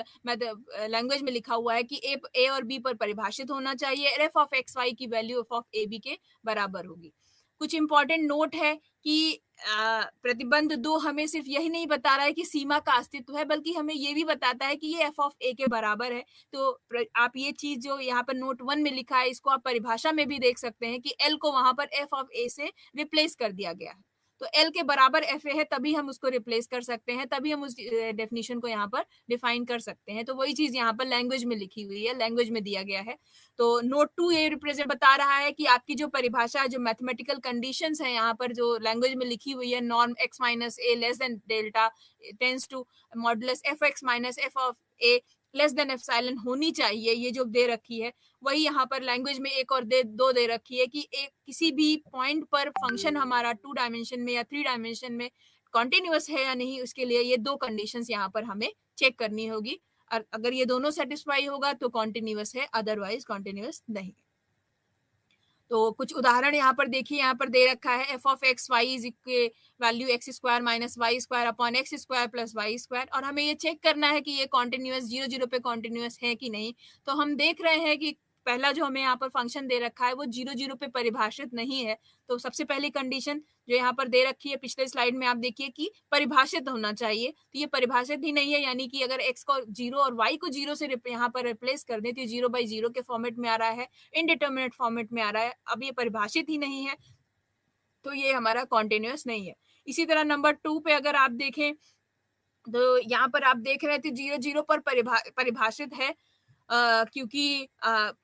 लैंग्वेज में लिखा हुआ है कि ए और बी पर परिभाषित होना चाहिए, एफ ऑफ एक्स वाई की value f of A b के बराबर होगी। कुछ इंपॉर्टेंट नोट है कि प्रतिबंध 2 हमें सिर्फ यही नहीं बता रहा है कि सीमा का अस्तित्व है, बल्कि हमें ये भी बताता है कि ये एफ ऑफ ए के बराबर है। तो आप ये चीज जो यहाँ पर नोट 1 में लिखा है, इसको आप परिभाषा में भी देख सकते हैं कि एल को वहां पर एफ ऑफ ए से रिप्लेस कर दिया गया है। तो एल के बराबर एफ ए है, तभी हम उसको रिप्लेस कर सकते हैं, तभी हम उस डेफिनेशन को यहाँ पर डिफाइन कर सकते हैं। तो वही चीज यहाँ पर लैंग्वेज में लिखी हुई है, लैंग्वेज में दिया गया है। तो नोट 2 ये रिप्रेजेंट बता रहा है कि आपकी जो परिभाषा, जो मैथमेटिकल कंडीशंस है यहाँ पर जो लैंग्वेज में लिखी हुई है, norm x minus a less than delta tends to modulus f x minus F of a less than epsilon होनी चाहिए, ये जो दे रखी है वही यहाँ पर लैंग्वेज में एक और दो दे रखी है कि एक किसी भी पॉइंट पर फंक्शन हमारा 2 डायमेंशन में या 3 डायमेंशन में कॉन्टिन्यूअस है या नहीं, उसके लिए ये 2 कंडीशंस यहाँ पर हमें चेक करनी होगी। और अगर ये दोनों सेटिस्फाई होगा तो कॉन्टिन्यूअस है, अदरवाइज कॉन्टिन्यूअस नहीं। तो कुछ उदाहरण यहाँ पर देखिए, यहाँ पर दे रखा है f of x y is value x square minus y square upon x square plus y square, और हमें ये चेक करना है कि ये कॉन्टिन्यूअस 0 0 पे कॉन्टिन्यूअस है कि नहीं। तो हम देख रहे हैं कि पहला जो हमें यहाँ पर फंक्शन दे रखा है वो 0 0 पे परिभाषित नहीं है। तो सबसे पहली कंडीशन जो यहाँ पर दे रखी है पिछले स्लाइड में आप देखिए कि परिभाषित होना चाहिए, तो ये परिभाषित ही नहीं है, यानी कि अगर x को 0 और y को 0 से यहाँ पर रिप्लेस कर दे तो 0/0 के फॉर्मेट में आ रहा है, इनडिटर्मिनेट फॉर्मेट में आ रहा है, अब ये परिभाषित ही नहीं है, तो ये हमारा कॉन्टिन्यूअस नहीं है। इसी तरह नंबर 2 पे अगर आप देखें तो यहाँ पर आप देख रहे थे 0 0 पर परिभाषित है, क्योंकि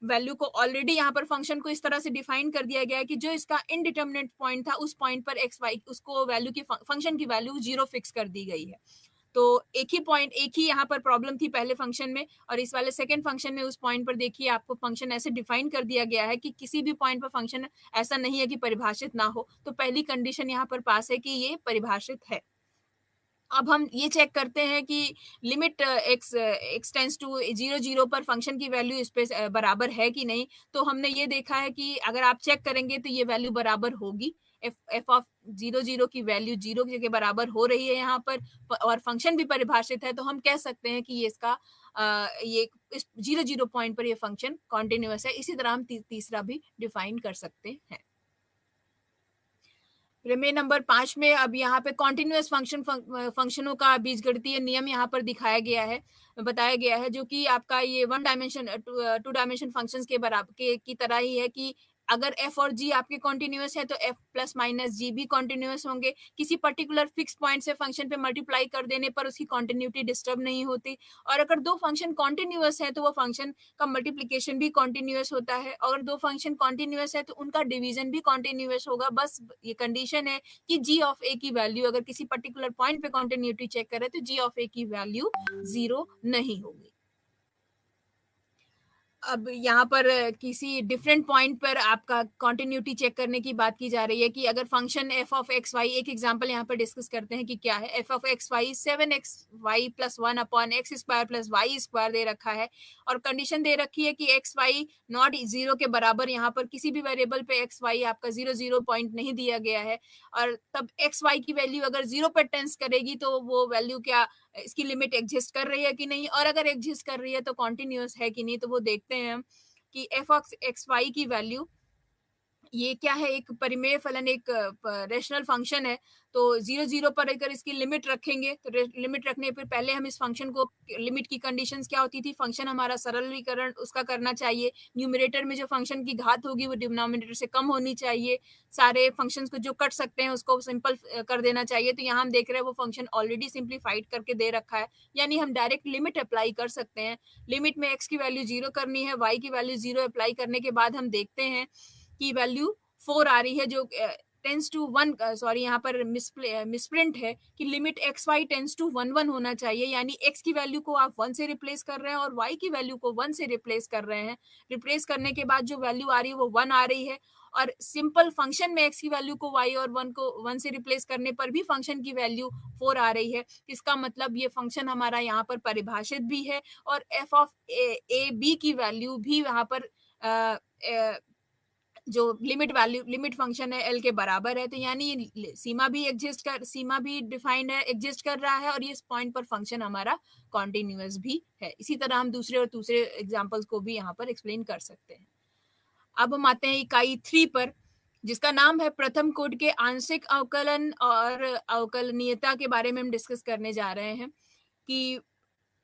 वैल्यू को ऑलरेडी यहाँ पर फंक्शन को इस तरह से डिफाइन कर दिया गया है कि जो इसका इनडिटर्मिनेट पॉइंट था उस पॉइंट पर एक्स वाई उसको वैल्यू की फंक्शन की वैल्यू 0 फिक्स कर दी गई है। तो एक ही यहाँ पर प्रॉब्लम थी पहले फंक्शन में, और इस वाले सेकंड फंक्शन में उस पॉइंट पर देखिए आपको फंक्शन ऐसे डिफाइन कर दिया गया है कि किसी भी पॉइंट पर फंक्शन ऐसा नहीं है कि परिभाषित ना हो। तो पहली कंडीशन यहाँ पर पास है कि ये परिभाषित है। अब हम ये चेक करते हैं कि लिमिट x टेंस टू 0 0 पर फंक्शन की वैल्यू इस पे बराबर है कि नहीं। तो हमने ये देखा है कि अगर आप चेक करेंगे तो ये वैल्यू बराबर होगी, एफ ऑफ 0 0 की वैल्यू 0 के बराबर हो रही है यहाँ पर, और फंक्शन भी परिभाषित है, तो हम कह सकते हैं कि ये इसका ये इस 0 0 पॉइंट पर ये फंक्शन कॉन्टिन्यूअस है। इसी तरह हम तीसरा भी डिफाइन कर सकते हैं। प्रमेय नंबर 5 में अब यहाँ पे कॉन्टिन्यूअस फंक्शनों का बीजगणितीय नियम यहाँ पर दिखाया गया है, बताया गया है, जो कि आपका ये 2 डायमेंशन फंक्शंस के बराबर की तरह ही है कि अगर f और g आपके कॉन्टिन्यूअस है तो f प्लस माइनस जी भी कॉन्टिन्यूअस होंगे। किसी पर्टिकुलर फिक्स पॉइंट से फंक्शन पे मल्टीप्लाई कर देने पर उसकी कॉन्टिन्यूटी डिस्टर्ब नहीं होती। और अगर दो फंक्शन कॉन्टिन्यूअस है तो वो फंक्शन का मल्टीप्लीकेशन भी कॉन्टिन्यूअस होता है, और दो फंक्शन कॉन्टिन्यूअस है तो उनका डिवीजन भी कॉन्टिन्यूअस होगा। बस ये कंडीशन है कि g ऑफ a की वैल्यू अगर किसी पर्टिकुलर पॉइंट पे कॉन्टिन्यूटी चेक करे तो g ऑफ a की वैल्यू 0 नहीं होगी। अब यहाँ पर किसी डिफरेंट पॉइंट पर आपका कंटिन्यूटी चेक करने की बात की जा रही है कि अगर function f of x y, एक एग्जांपल यहाँ पर डिस्कस करते हैं कि क्या है। F of x y 7x y plus 1/x² plus y² दे रखा है और कंडीशन दे रखी है कि एक्स वाई नॉट 0 के बराबर, यहाँ पर किसी भी वेरिएबल पे एक्स वाई आपका 0 पॉइंट नहीं दिया गया है। और तब एक्स वाई की वैल्यू अगर 0 पर टेंस करेगी तो वो वैल्यू क्या, इसकी लिमिट एग्जिस्ट कर रही है कि नहीं, और अगर एग्जिस्ट कर रही है तो कॉन्टिन्यूअस है कि नहीं। तो वो देखते हैं हम कि एफ ऑफ एक्स वाई की वैल्यू ये क्या है, एक परिमेय फलन, एक रेशनल फंक्शन है। तो 0 पर अगर इसकी लिमिट रखेंगे तो लिमिट रखने पर पहले हम इस फंक्शन को, लिमिट की कंडीशंस क्या होती थी, फंक्शन हमारा सरलीकरण उसका करना चाहिए। न्यूमरेटर में जो फंक्शन की घात होगी वो डिनोमिनेटर से कम होनी चाहिए। सारे फंक्शंस को जो कट सकते हैं उसको सिंपल कर देना चाहिए। तो यहाँ हम देख रहे हैं वो फंक्शन ऑलरेडी सिंप्लीफाइड करके दे रखा है, यानी हम डायरेक्ट लिमिट अप्लाई कर सकते हैं। लिमिट में एक्स की वैल्यू 0 करनी है, वाई की वैल्यू 0 अप्लाई करने के बाद हम देखते हैं की वैल्यू 4 आ रही है, जो टेंस टू 1, सॉरी यहाँ पर मिसप्रिंट है कि limit x y tends to 1 होना चाहिए, यानी एक्स की वैल्यू को आप 1 से रिप्लेस कर रहे हैं और वाई की वैल्यू को 1 से रिप्लेस कर रहे हैं। रिप्लेस करने के बाद जो वैल्यू आ रही है वो 1 आ रही है, और सिंपल फंक्शन में एक्स की वैल्यू को वाई और 1 को 1 से रिप्लेस करने पर भी फंक्शन की वैल्यू 4 आ रही है। इसका मतलब ये फंक्शन हमारा यहाँ पर परिभाषित भी है और एफ ऑफ ए बी की वैल्यू भी यहाँ पर जो लिमिट फंक्शन है एल के बराबर है। तो यानी सीमा भी डिफाइंड है, एग्जिस्ट कर रहा है, और ये इस पॉइंट पर फंक्शन हमारा कॉन्टिन्यूअस भी है। इसी तरह हम दूसरे एग्जांपल्स को भी यहाँ पर एक्सप्लेन कर सकते हैं। अब हम आते हैं इकाई 3 पर, जिसका नाम है प्रथम कोटि के आंशिक अवकलन और अवकलनीयता के बारे में हम डिस्कस करने जा रहे हैं कि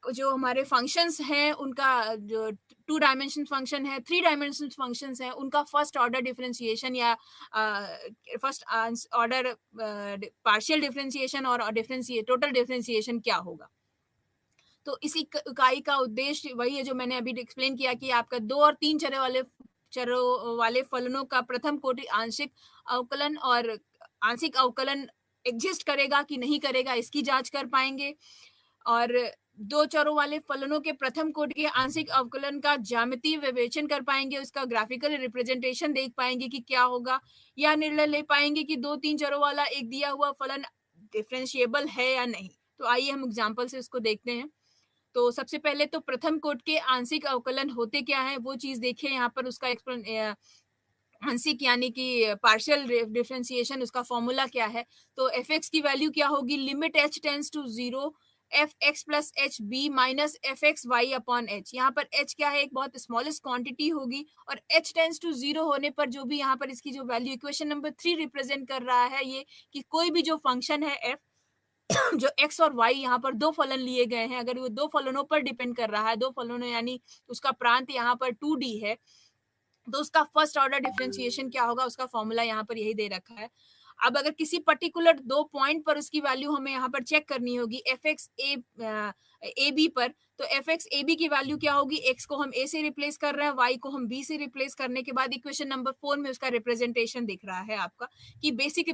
जो हमारे फंक्शंस हैं उनका, जो 2 डायमेंशन फंक्शन है, 3 डायमेंशन फंक्शंस हैं, उनका फर्स्ट ऑर्डर डिफरेंशिएशन या फर्स्ट ऑर्डर पार्शियल डिफरेंशिएशन और टोटल डिफरेंशिएशन क्या होगा। तो इसी इकाई का उद्देश्य वही है जो मैंने अभी एक्सप्लेन किया कि आपका 2 और 3 चरों वाले फलनों का प्रथम कोटि आंशिक अवकलन और आंशिक अवकलन एग्जिस्ट करेगा कि नहीं करेगा, इसकी जांच कर पाएंगे। और 2 चरों वाले फलनों के प्रथम कोटि के आंशिक अवकलन का ज्यामितीय विवेचन कर पाएंगे, उसका ग्राफिकल रिप्रेजेंटेशन देख पाएंगे कि क्या होगा, या निर्णय ले पाएंगे कि 2-3 चरों वाला एक दिया हुआ फलन डिफरेंशिएबल है या नहीं। तो आइए हम एग्जांपल से उसको देखते हैं। तो सबसे पहले तो प्रथम कोटि के आंशिक अवकलन होते क्या है वो चीज देखिए। यहाँ पर उसका आंशिक यानी कि पार्शियल डिफरेंशिएशन, उसका फॉर्मूला क्या है। तो एफ एक्स की वैल्यू क्या होगी, limit h tends to 0 F x plus H b minus F x Y upon h. यहाँ पर एच क्या है, एक बहुत स्मॉलेस्ट क्वांटिटी होगी, और एच टेंस टू 0 होने पर जो भी यहाँ पर इसकी जो वैल्यू इक्वेशन नंबर 3 रिप्रेजेंट कर रहा है ये कि कोई भी जो फंक्शन है एफ, जो एक्स और वाई यहाँ पर 2 फलन लिए गए हैं, अगर वो 2 फलनों पर डिपेंड कर रहा है, 2 फलनों यानी उसका प्रांत यहाँ पर 2D है, तो उसका फर्स्ट ऑर्डर डिफरेंशिएशन क्या होगा, उसका फॉर्मूला यहाँ पर यही दे रखा है। अब अगर किसी पर्टिकुलर 2 पॉइंट पर उसकी वैल्यू हमें यहाँ पर चेक करनी होगी एफ एक्स ए बी पर, तो एफ एक्स ए बी की वैल्यू क्या होगी, एक्स को हम ए से रिप्लेस कर रहे हैं, वाई को हम बी से रिप्लेस करने के बाद इक्वेशन नंबर 4 में उसका रिप्रेजेंटेशन दिख रहा है आपका कि बेसिक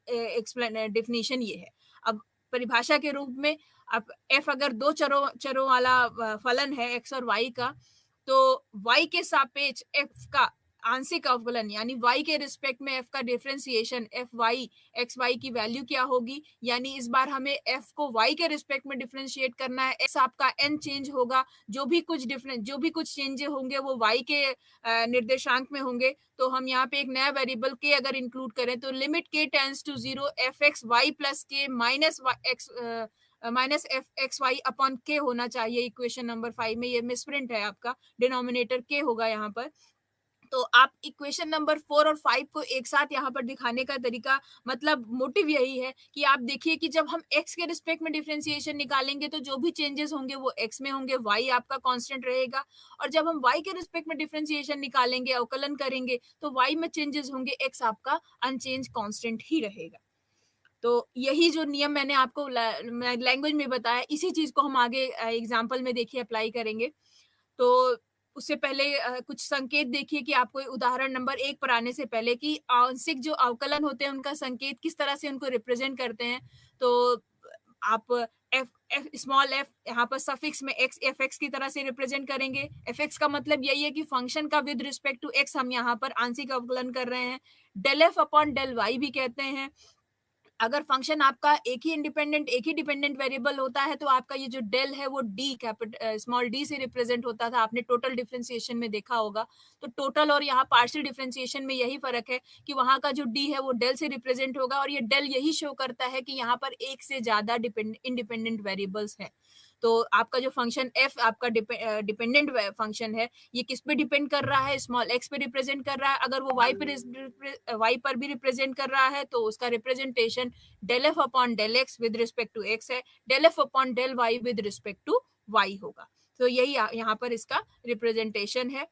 डेफिनेशन ये है। अब परिभाषा के रूप में अब एफ अगर 2 चरों वाला फलन है एक्स और वाई का, तो y के सापेक्ष f का आंशिक अवकलन यानी y के रिस्पेक्ट में f का differentiation f y x y की वैल्यू क्या होगी, यानी इस बार हमें f को y के रिस्पेक्ट में डिफरेंशिएट करना है। x आपका n चेंज होगा, जो भी कुछ चेंज होंगे वो y के निर्देशांक में होंगे। तो हम यहाँ पे एक नया वेरिएबल k अगर इंक्लूड करें तो limit k tends to 0 F x Y plus K minus F x Y upon K होना चाहिए। इक्वेशन नंबर 5 में ये मिसप्रिंट है, आपका डिनोमिनेटर के होगा यहाँ पर। तो आप इक्वेशन नंबर 4 और 5 को एक साथ यहाँ पर दिखाने का तरीका, मतलब मोटिव यही है कि आप देखिए कि जब हम x के रिस्पेक्ट में डिफरेंशिएशन निकालेंगे तो जो भी चेंजेस होंगे वो x में होंगे, y आपका कांस्टेंट रहेगा, और जब हम y के रिस्पेक्ट में डिफरेंशिएशन निकालेंगे, अवकलन करेंगे, तो y में चेंजेस होंगे, x आपका अनचेंज कांस्टेंट ही रहेगा। तो यही जो नियम मैंने आपको लैंग्वेज में बताया, इसी चीज को हम आगे एग्जाम्पल में देखिए अप्लाई करेंगे। तो उससे पहले कुछ संकेत देखिए कि आपको उदाहरण नंबर 1 पर आने से पहले कि आंशिक जो अवकलन होते हैं उनका संकेत किस तरह से उनको रिप्रेजेंट करते हैं। तो आप स्मॉल एफ यहाँ पर सफिक्स में एक्स एफ एक्स की तरह से रिप्रेजेंट करेंगे। एफ एक्स का मतलब यही है कि फंक्शन का विद रिस्पेक्ट टू एक्स हम यहाँ पर आंशिक अवकलन कर रहे हैं। Del F upon del y भी कहते हैं। अगर फंक्शन आपका एक ही डिपेंडेंट वेरिएबल होता है तो आपका ये जो डेल है वो डी स्मॉल डी से रिप्रेजेंट होता था, आपने टोटल डिफरेंशिएशन में देखा होगा। तो टोटल और यहाँ पार्शियल डिफरेंशिएशन में यही फर्क है कि वहां का जो डी है वो डेल से रिप्रेजेंट होगा, और ये डेल यही शो करता है कि यहाँ पर एक से ज्यादा इंडिपेंडेंट वेरिएबल्स है। तो आपका जो फंक्शन एफ आपका डिपेंडेंट फंक्शन है, ये किस पे डिपेंड कर रहा है? स्मॉल एक्स पे रिप्रेजेंट कर रहा है। अगर वो वाई पर भी रिप्रेजेंट कर रहा है तो उसका representation del F upon del X with respect to X है, del F upon del Y with respect to Y होगा। तो यही यहाँ पर इसका रिप्रेजेंटेशन है।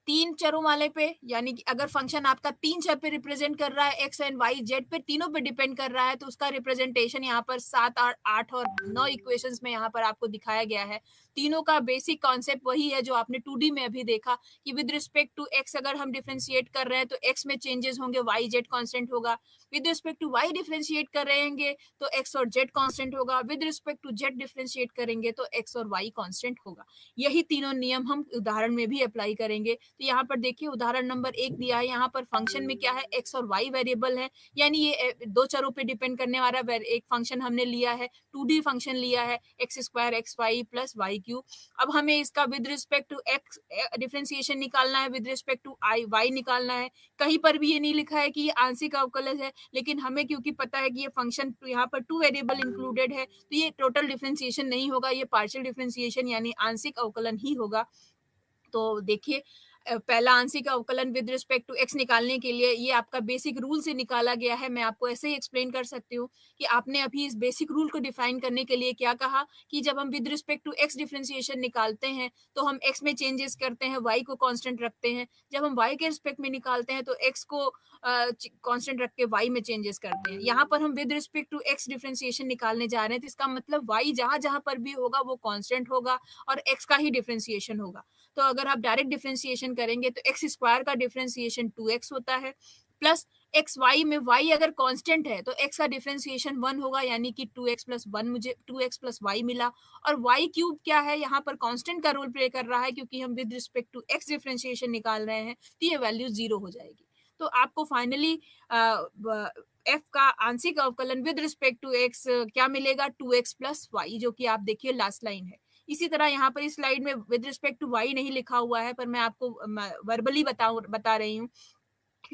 तीन चरों वाले पे, यानी कि अगर फंक्शन आपका तीन चर पे रिप्रेजेंट कर रहा है, एक्स एंड वाई जेड पे तीनों पे डिपेंड कर रहा है, तो उसका रिप्रेजेंटेशन यहाँ पर 7, 8 और 9 इक्वेशंस में यहाँ पर आपको दिखाया गया है। तीनों का बेसिक कॉन्सेप्ट वही है जो आपने 2D में अभी देखा कि विद रिस्पेक्ट टू एक्स अगर हम डिफ्रेंशिएट कर रहे हैं तो एक्स में चेंजेस होंगे, वाई जेड कॉन्स्टेंट होगा। With respect to y differentiate कर रहेंगे तो एक्स और जेड कॉन्स्टेंट होगा। With respect to z differentiate करेंगे तो एक्स और वाई कॉन्स्टेंट होगा। यही तीनों नियम हम उदाहरण में भी अप्लाई करेंगे। तो यहाँ पर देखिए उदाहरण नंबर 1 दिया है, यहाँ पर फंक्शन में क्या है, एक्स और वाई वेरिएबल है, यानी ये दो चरों पे डिपेंड करने वाला एक फंक्शन हमने लिया है, 2D फंक्शन लिया है, x square x Y plus y cube. अब हमें इसका with respect to x differentiation निकालना है, with respect to I y निकालना है। कहीं पर भी ये नहीं लिखा है कि ये आंशिक अवकलज है, लेकिन हमें क्योंकि पता है कि ये फंक्शन यहाँ पर 2 वेरिएबल इंक्लूडेड है, तो ये टोटल डिफरेंशिएशन नहीं होगा, ये पार्शियल डिफरेंशिएशन यानी आंशिक अवकलन ही होगा। तो देखिए पहला आंशिक अवकलन विद रिस्पेक्ट टू एक्स निकालने के लिए ये आपका बेसिक रूल से निकाला गया है। मैं आपको ऐसे ही एक्सप्लेन कर सकती हूँ कि आपने अभी इस बेसिक रूल को डिफाइन करने के लिए क्या कहा कि जब हम with respect to x differentiation निकालते हैं तो हम एक्स में चेंजेस करते हैं, वाई को कांस्टेंट रखते हैं। जब हम वाई के रिस्पेक्ट में निकालते हैं तो एक्स को कांस्टेंट रख के वाई में चेंजेस करते हैं। यहाँ पर हम with respect to x differentiation निकालने जा रहे हैं, तो इसका मतलब वाई जहां जहां पर भी होगा वो कांस्टेंट होगा और एक्स का ही डिफरेंशिएशन होगा। तो अगर आप डायरेक्ट डिफरेंशिएशन करेंगे तो एक्स स्क्वायर का डिफरेंशिएशन 2x होता है, प्लस एक्स वाई में वाई अगर कांस्टेंट है तो एक्स का डिफरेंशिएशन 1 होगा, यानी कि 2x प्लस 1 मुझे 2x प्लस वाई मिला। और वाई क्यूब क्या है, यहाँ पर कांस्टेंट का रोल प्ले कर रहा है क्योंकि हम with respect to x differentiation निकाल रहे हैं, तो ये वैल्यू 0 हो जाएगी। तो आपको फाइनली एफ का आंशिक अवकलन विद रिस्पेक्ट टू एक्स क्या मिलेगा, 2x प्लस वाई, जो कि आप देखिए लास्ट लाइन है। इसी तरह यहाँ पर इस स्लाइड में विद रिस्पेक्ट टू वाई नहीं लिखा हुआ है, पर मैं आपको वर्बली बता रही हूँ।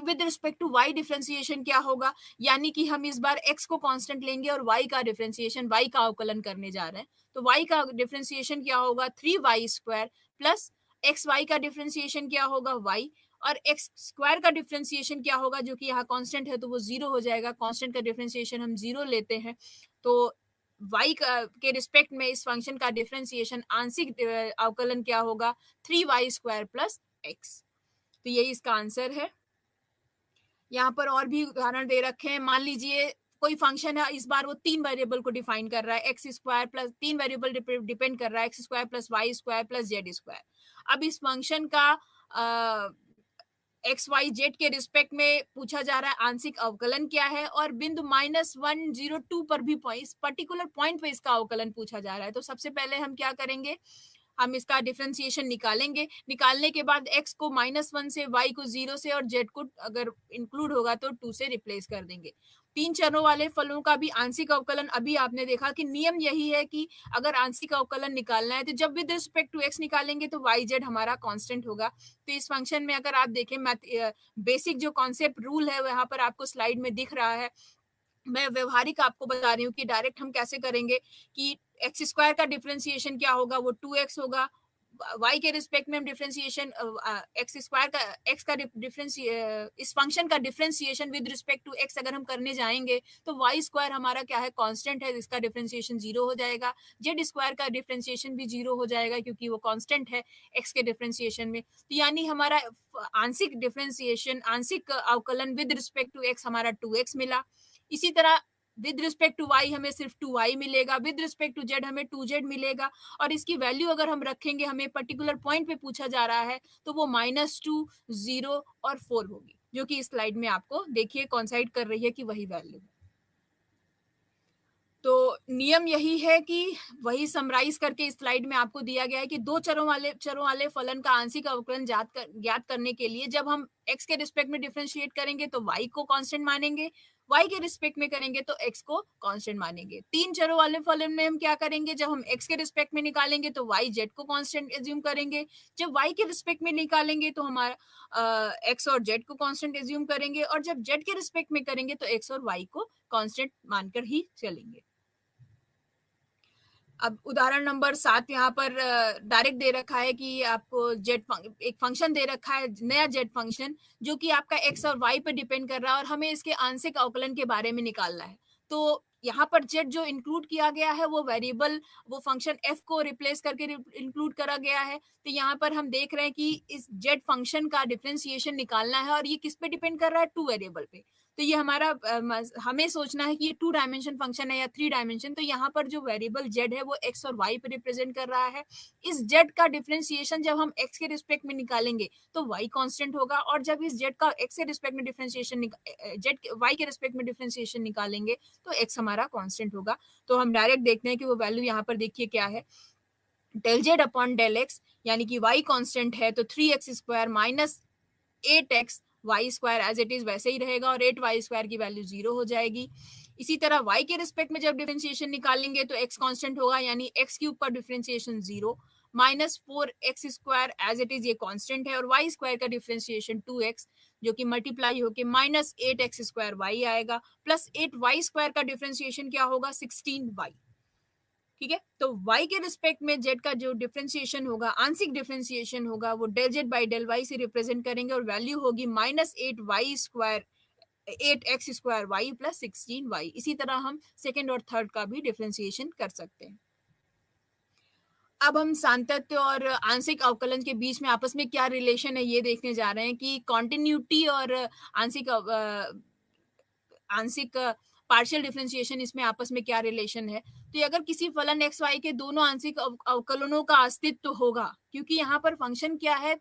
With respect to y differentiation क्या होगा, यानी कि हम इस बार एक्स को कांस्टेंट लेंगे और वाई का डिफरेंशिएशन, वाई का अवकलन करने जा रहे हैं। तो वाई का डिफरेंशिएशन क्या होगा, 3y square plus x y का डिफरेंशिएशन क्या होगा, वाई, और एक्स स्क्वायर का डिफरेंशिएशन क्या होगा, जो कि यहाँ कांस्टेंट है तो वो 0 हो जाएगा। कांस्टेंट का डिफरेंशिएशन हम 0 लेते हैं, तो y के रिस्पेक्ट में इस फंक्शन का डिफरेंशिएशन आंशिक अवकलन क्या होगा, 3y स्क्वायर प्लस एक्स। तो यही इसका आंसर है। यहाँ पर और भी उदाहरण दे रखे हैं। मान लीजिए कोई फंक्शन है, इस बार वो 3 वेरिएबल को डिफाइन कर रहा है, x square plus 3 variable depend कर रहा है, x square plus y square plus z square. अब इस फंक्शन का एक्स वाई जेड के रिस्पेक्ट में पूछा जा रहा है आंशिक अवकलन क्या है, और बिंदु -102 पर भी इस पर्टिकुलर पॉइंट पे इसका अवकलन पूछा जा रहा है। तो सबसे पहले हम क्या करेंगे, हम इसका डिफरेंशिएशन निकालेंगे। निकालने के बाद x को -1 से, y को 0 से और z को अगर इंक्लूड होगा तो 2 से रिप्लेस कर देंगे। 3 चरों वाले फलों का भी आंशिक अवकलन अभी आपने देखा कि नियम यही है कि अगर आंशिक अवकलन निकालना है तो जब विद रिस्पेक्ट टू x निकालेंगे तो y z हमारा कांस्टेंट होगा। तो इस फंक्शन में अगर आप देखें बेसिक जो कॉन्सेप्ट रूल है वो यहाँ पर आपको स्लाइड में दिख रहा है। मैं व्यवहारिक आपको बता रही हूँ कि डायरेक्ट हम कैसे करेंगे कि एक्स स्क्वायर का डिफरेंशिएशन क्या होगा, वो 2x होगा। y के रिस्पेक्ट में हम डिफरेंशिएशन एक्स स्क्वायर का एक्स का इस फंक्शन का differentiation with respect to x अगर हम करने जाएंगे तो y स्क्वायर हमारा क्या है, कांस्टेंट है, इसका डिफरेंशिएशन 0 हो जाएगा। z स्क्वायर का डिफरेंशिएशन भी 0 हो जाएगा क्योंकि वो कांस्टेंट है x के डिफरेंशिएशन में। तो यानी हमारा आंशिक डिफरेंशिएशन, आंशिक अवकलन विद रिस्पेक्ट टू x हमारा 2x मिला। इसी तरह विद रिस्पेक्ट टू y हमें सिर्फ 2y मिलेगा, विद रिस्पेक्ट टू z हमें 2z मिलेगा, और इसकी वैल्यू अगर हम रखेंगे, हमें पर्टिकुलर पॉइंट पे पूछा जा रहा है, तो वो -2, 0 और 4 होगी, जो कि इस स्लाइड में आपको देखिए कॉन्साइड कर रही है कि वही वैल्यू है। तो नियम यही है कि वही समराइज करके इस स्लाइड में आपको दिया गया है कि दो चरों वाले फलन का आंशिक अवकलन ज्ञात करने के लिए जब हम x के रिस्पेक्ट में डिफरेंशिएट करेंगे तो y को कांस्टेंट मानेंगे, y के रिस्पेक्ट में करेंगे तो x को कांस्टेंट मानेंगे। तीन चरों वाले फलन में हम क्या करेंगे, जब हम x के रिस्पेक्ट में निकालेंगे तो y z को कांस्टेंट एज्यूम करेंगे, जब y के रिस्पेक्ट में निकालेंगे तो हमारा x और z को कांस्टेंट एज्यूम करेंगे, और जब z के रिस्पेक्ट में करेंगे तो x और y को कांस्टेंट मानकर ही चलेंगे। अब उदाहरण नंबर 7 यहाँ पर डायरेक्ट दे रखा है कि आपको एक फंक्शन दे रखा है, नया जेड फंक्शन, जो कि आपका एक्स और वाई पर डिपेंड कर रहा है और हमें इसके आंशिक अवकलन के बारे में निकालना है। तो यहाँ पर जेड जो इंक्लूड किया गया है वो वेरिएबल, वो फंक्शन एफ को रिप्लेस करके इंक्लूड करा गया है। तो यहाँ पर हम देख रहे हैं कि इस जेड फंक्शन का डिफरेंशिएशन निकालना है और ये किस पे डिपेंड कर रहा है, 2 वेरिएबल पे। तो ये हमारा हमें सोचना है कि ये 2 डायमेंशन फंक्शन है या 3 डायमेंशन। तो यहाँ पर जो वेरिएबल जेड है वो एक्स और वाई पे रिप्रेजेंट कर रहा है। इस जेड का डिफरेंशिएशन जब हम एक्स के रिस्पेक्ट में निकालेंगे तो वाई कांस्टेंट होगा, और जब इस जेड का एक्स के रिस्पेक्ट में डिफरेंशिएशन जेड वाई के रिस्पेक्ट में डिफरेंशिएशन निकालेंगे तो एक्स हमारा कांस्टेंट होगा। तो हम डायरेक्ट देखते हैं कि वो वैल्यू यहाँ पर देखिए क्या है, del z upon del x, यानी कि वाई कांस्टेंट है तो 3x square minus 8x y square as it is वैसे ही रहेगा और 8y स्क्वायर की वैल्यू 0 हो जाएगी। इसी तरह y के रिस्पेक्ट में जब डिफरेंशिएशन निकालेंगे तो x कांस्टेंट होगा, यानी x क्यूब का differentiation 0 minus 4x square as it is ये कांस्टेंट है, और y स्क्वायर का डिफरेंशिएशन 2x जो कि मल्टीप्लाई होके माइनस 8x स्क्वायर y आएगा, प्लस 8y स्क्वायर का डिफरेंशिएशन क्या होगा, 16y। ठीक है, तो y के रिस्पेक्ट में z का जो डिफरेंशिएशन होगा, आंशिक डिफरेंशिएशन होगा, वो del z by del y से रिप्रेजेंट करेंगे और वैल्यू होगी minus 8y square 8x square y plus 16y। इसी तरह हम सेकेंड और थर्ड का भी डिफरेंशिएशन कर सकते हैं। अब हम सातत्य और आंशिक अवकलन के बीच में आपस में क्या रिलेशन है ये देखने जा रहे हैं कि कॉन्टिन्यूटी और आंशिक पार्शियल डिफरेंशिएशन, इसमें आपस में क्या रिलेशन है। तो अगर किसी फलन एक्स वाई के दोनों आंशिक अवकलनों का अस्तित्व होगा, क्योंकि यहाँ पर फंक्शन क्या है,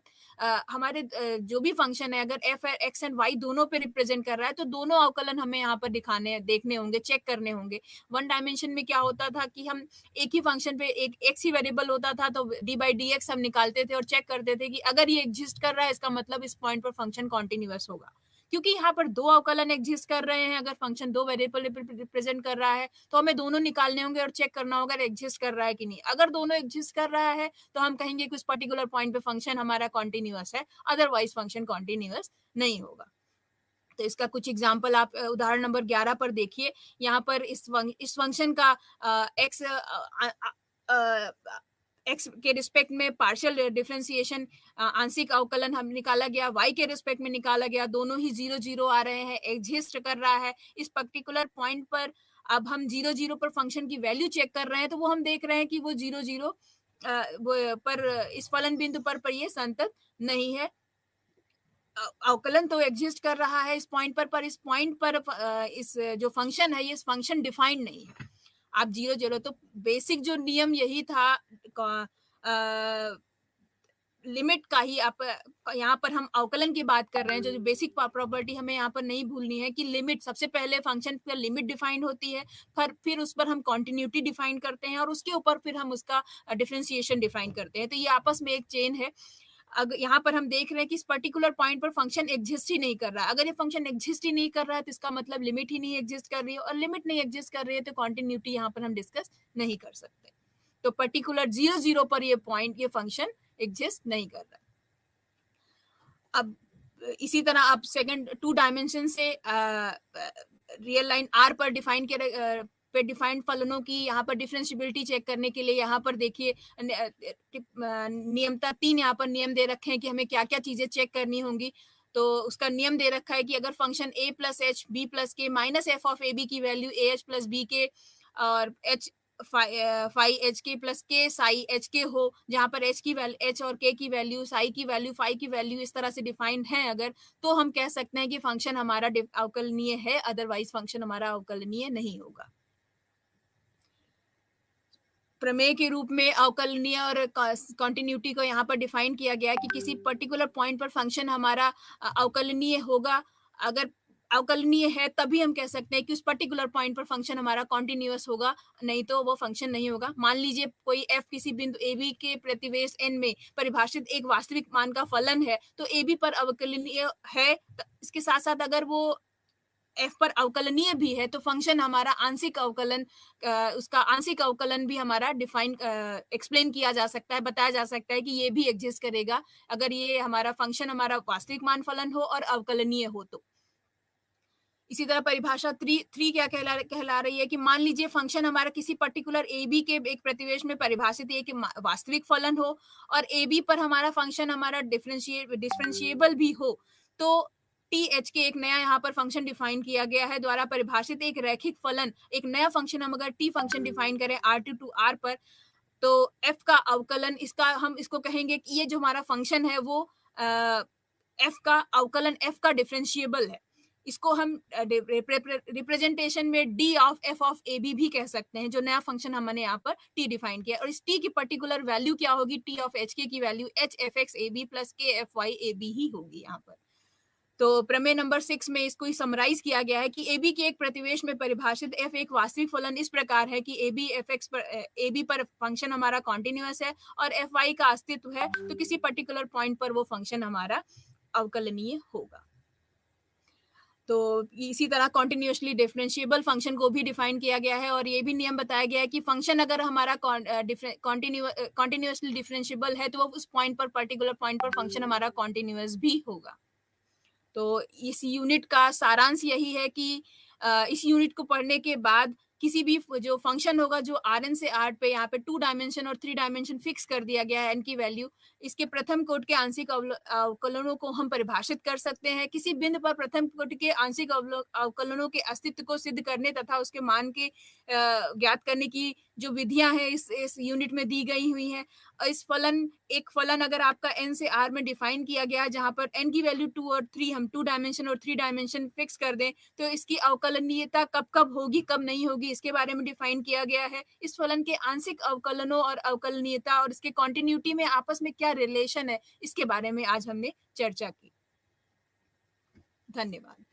हमारे जो भी फंक्शन है अगर एफ एक्स एंड वाई दोनों पे रिप्रेजेंट कर रहा है तो दोनों अवकलन हमें यहाँ पर देखने होंगे, चेक करने होंगे। वन डायमेंशन में क्या होता था कि हम एक ही फंक्शन पे एक एक्स ही वेरिएबल होता था तो डी बाई डी एक्स हम निकालते थे और चेक करते थे कि अगर ये एग्जिस्ट कर रहा है इसका मतलब इस पॉइंट पर फंक्शन कॉन्टिन्यूअस होगा। क्योंकि यहाँ पर दो अवकलन एग्जिस्ट कर रहे हैं, अगर फंक्शन दो वेरिएबल रिप्रेजेंट कर रहा है तो हमें दोनों निकालने होंगे और चेक करना होगा एग्जिस्ट कर रहा है कि नहीं। अगर दोनों एग्जिस्ट कर रहा है तो हम कहेंगे कि उस पर्टिकुलर पॉइंट पे फंक्शन हमारा कॉन्टिन्यूअस है, अदरवाइज फंक्शन कॉन्टिन्यूअस नहीं होगा। तो इसका कुछ एग्जांपल आप उदाहरण नंबर 11 पर देखिए। यहाँ पर इस फंक्शन का एक्स के रिस्पेक्ट में पार्शियल डिफरेंशिएशन आंशिक अवकलन हम निकाला गया, वाई के रिस्पेक्ट में निकाला गया, दोनों ही 0 आ रहे हैं, एग्जिस्ट कर रहा है। इस पर्टिकुलर पॉइंट पर अब हम 0 पर फंक्शन की वैल्यू चेक कर रहे हैं तो वो हम देख रहे हैं कि वो 0 पर इस फलन बिंदु पर ये संतत नहीं है। अवकलन तो एग्जिस्ट कर रहा है इस पॉइंट पर इस पॉइंट पर इस जो फंक्शन है ये फंक्शन डिफाइंड नहीं है। आप 0 तो बेसिक जो नियम यही था, लिमिट का ही आप यहाँ पर हम अवकलन की बात कर रहे हैं। जो बेसिक प्रॉपर्टी हमें यहाँ पर नहीं भूलनी है कि लिमिट, सबसे पहले फंक्शन पर लिमिट डिफाइन होती है, फिर उस पर हम कॉन्टिन्यूटी डिफाइन करते हैं और उसके ऊपर फिर हम उसका डिफरेंशिएशन डिफाइन करते हैं। तो ये आपस में एक चेन है। अगर यहाँ पर हम देख रहे हैं कि इस पर्टिकुलर पॉइंट पर फंक्शन एग्जिस्ट ही नहीं कर रहा है। अगर ये फंक्शन एग्जिस्ट ही नहीं कर रहा है तो इसका मतलब लिमिट ही नहीं एग्जिस्ट कर रही है, और लिमिट नहीं एग्जिस्ट कर रही है तो कॉन्टिन्यूटी यहाँ पर हम डिस्कस नहीं कर सकते। तो पर्टिकुलर 0 पर ये पॉइंट, ये फंक्शन एग्जिस्ट नहीं कर रहा। अब इसी तरह आप सेकंड 2 डायमेंशन से रियल लाइन आर पर डिफाइन पे डिफाइंड फलनों की यहाँ पर डिफरेंशियबिलिटी चेक करने के लिए यहाँ पर देखिए नियमता 3 यहाँ पर नियम दे रखे हैं कि हमें क्या क्या चीजें चेक करनी होंगी। तो उसका नियम दे रखा है कि अगर function a plus H B plus K minus F of A B की value A H plus B K और H phi H K plus K psi H के हो, जहां पर एच की वैल्यू, एच और के की वैल्यू, साई की वैल्यू, फाई की वैल्यू इस तरह से डिफाइंड है अगर, तो हम कह सकते हैं कि फंक्शन हमारा अवकलनीय है, अदरवाइज फंक्शन हमारा अवकलनीय नहीं होगा। प्रमेय के रूप में अवकलनीय और कॉन्टिन्यूटी को यहाँ पर डिफाइन किया गया है कि किसी पर्टिकुलर पॉइंट पर फंक्शन हमारा अवकलनीय होगा अगर अवकलनीय है तभी हम कह सकते हैं कि उस पर्टिकुलर पॉइंट पर फंक्शन हमारा कॉन्टिन्यूअस होगा, नहीं तो वो फंक्शन नहीं होगा। मान लीजिए कोई एफ किसी बिंदु ए बी के प्रतिवेश एन में परिभाषित एक वास्तविक मान का फलन है, तो ए बी पर अवकलनीय है। इसके साथ साथ अगर वो एफ पर अवकलनीय भी है तो फंक्शन हमारा आंशिक अवकलन, उसका आंशिक अवकलन भी हमारा डिफाइन एक्सप्लेन किया जा सकता है, बताया जा सकता है कि ये भी एग्जिस्ट करेगा अगर ये हमारा फंक्शन हमारा वास्तविक मान फलन हो और अवकलनीय हो तो। इसी तरह परिभाषा थ्री क्या कहला रही है कि मान लीजिए फंक्शन हमारा किसी पर्टिकुलर ए बी के एक प्रतिवेश में परिभाषित है कि वास्तविक फलन हो और ए बी पर हमारा फंक्शन हमारा डिफरेंशिएबल भी हो, तो टी एच के एक नया यहाँ पर फंक्शन डिफाइन किया गया है द्वारा परिभाषित एक रैखिक फलन, एक नया फंक्शन हम अगर टी फंक्शन डिफाइन करें आर टू आर पर, तो एफ का अवकलन, इसका हम इसको कहेंगे कि ये जो हमारा फंक्शन है वो एफ का अवकलन एफ का डिफरेंशिएबल है। इसको हम रिप्रेजेंटेशन में d of f of A b भी कह सकते हैं, जो नया फंक्शन हमने यहाँ पर टी डिफाइन किया। और इस टी की पर्टिकुलर वैल्यू क्या होगी, टी ऑफ एच के की value h f x a b plus k f y a b ही होगी यहाँ पर। तो प्रमेय नंबर 6 में इसको समराइज किया गया है कि ए बी के एक प्रतिवेश में परिभाषित एफ एक वास्तविक फलन इस प्रकार है कि ए बी एफ एक्स पर ए बी पर फंक्शन हमारा कॉन्टिन्यूअस है और एफ वाई का अस्तित्व है, तो किसी पर्टिकुलर पॉइंट पर वो फंक्शन हमारा अवकलनीय होगा। तो इसी तरह कॉन्टिन्यूसली डिफरेंशिएबल फंक्शन को भी डिफाइन किया गया है और ये भी नियम बताया गया है कि फंक्शन अगर हमारा कॉन्टिन्यूसली डिफरेंशिएबल है तो वो उस पॉइंट पर पर्टिकुलर पॉइंट पर फंक्शन हमारा कॉन्टिन्यूअस भी होगा। तो इस यूनिट का सारांश यही है कि इस यूनिट को पढ़ने के बाद किसी भी जो फंक्शन होगा जो आर एन से आर पे यहाँ पे 2 डायमेंशन और 3 डायमेंशन फिक्स कर दिया गया है एन की वैल्यू, इसके प्रथम कोट के आंशिक अवकलनों को हम परिभाषित कर सकते हैं। किसी बिंदु पर प्रथम कोट के आंशिक अवकलनों के अस्तित्व को सिद्ध करने तथा उसके मान के ज्ञात करने की जो विधियां हैं इस यूनिट में दी गई हुई हैं। इस फलन, एक फलन अगर आपका एन से आर में डिफाइन किया गया है जहां पर एन की वैल्यू 2 और 3 हम 2 डायमेंशन और 3 डायमेंशन फिक्स कर दें, तो इसकी अवकलनीयता कब कब होगी कब नहीं होगी इसके बारे में डिफाइन किया गया है। इस फलन के आंशिक अवकलनों और अवकलनीयता और इसके कॉन्टिन्यूटी में आपस में क्या रिलेशन है इसके बारे में आज हमने चर्चा की। धन्यवाद।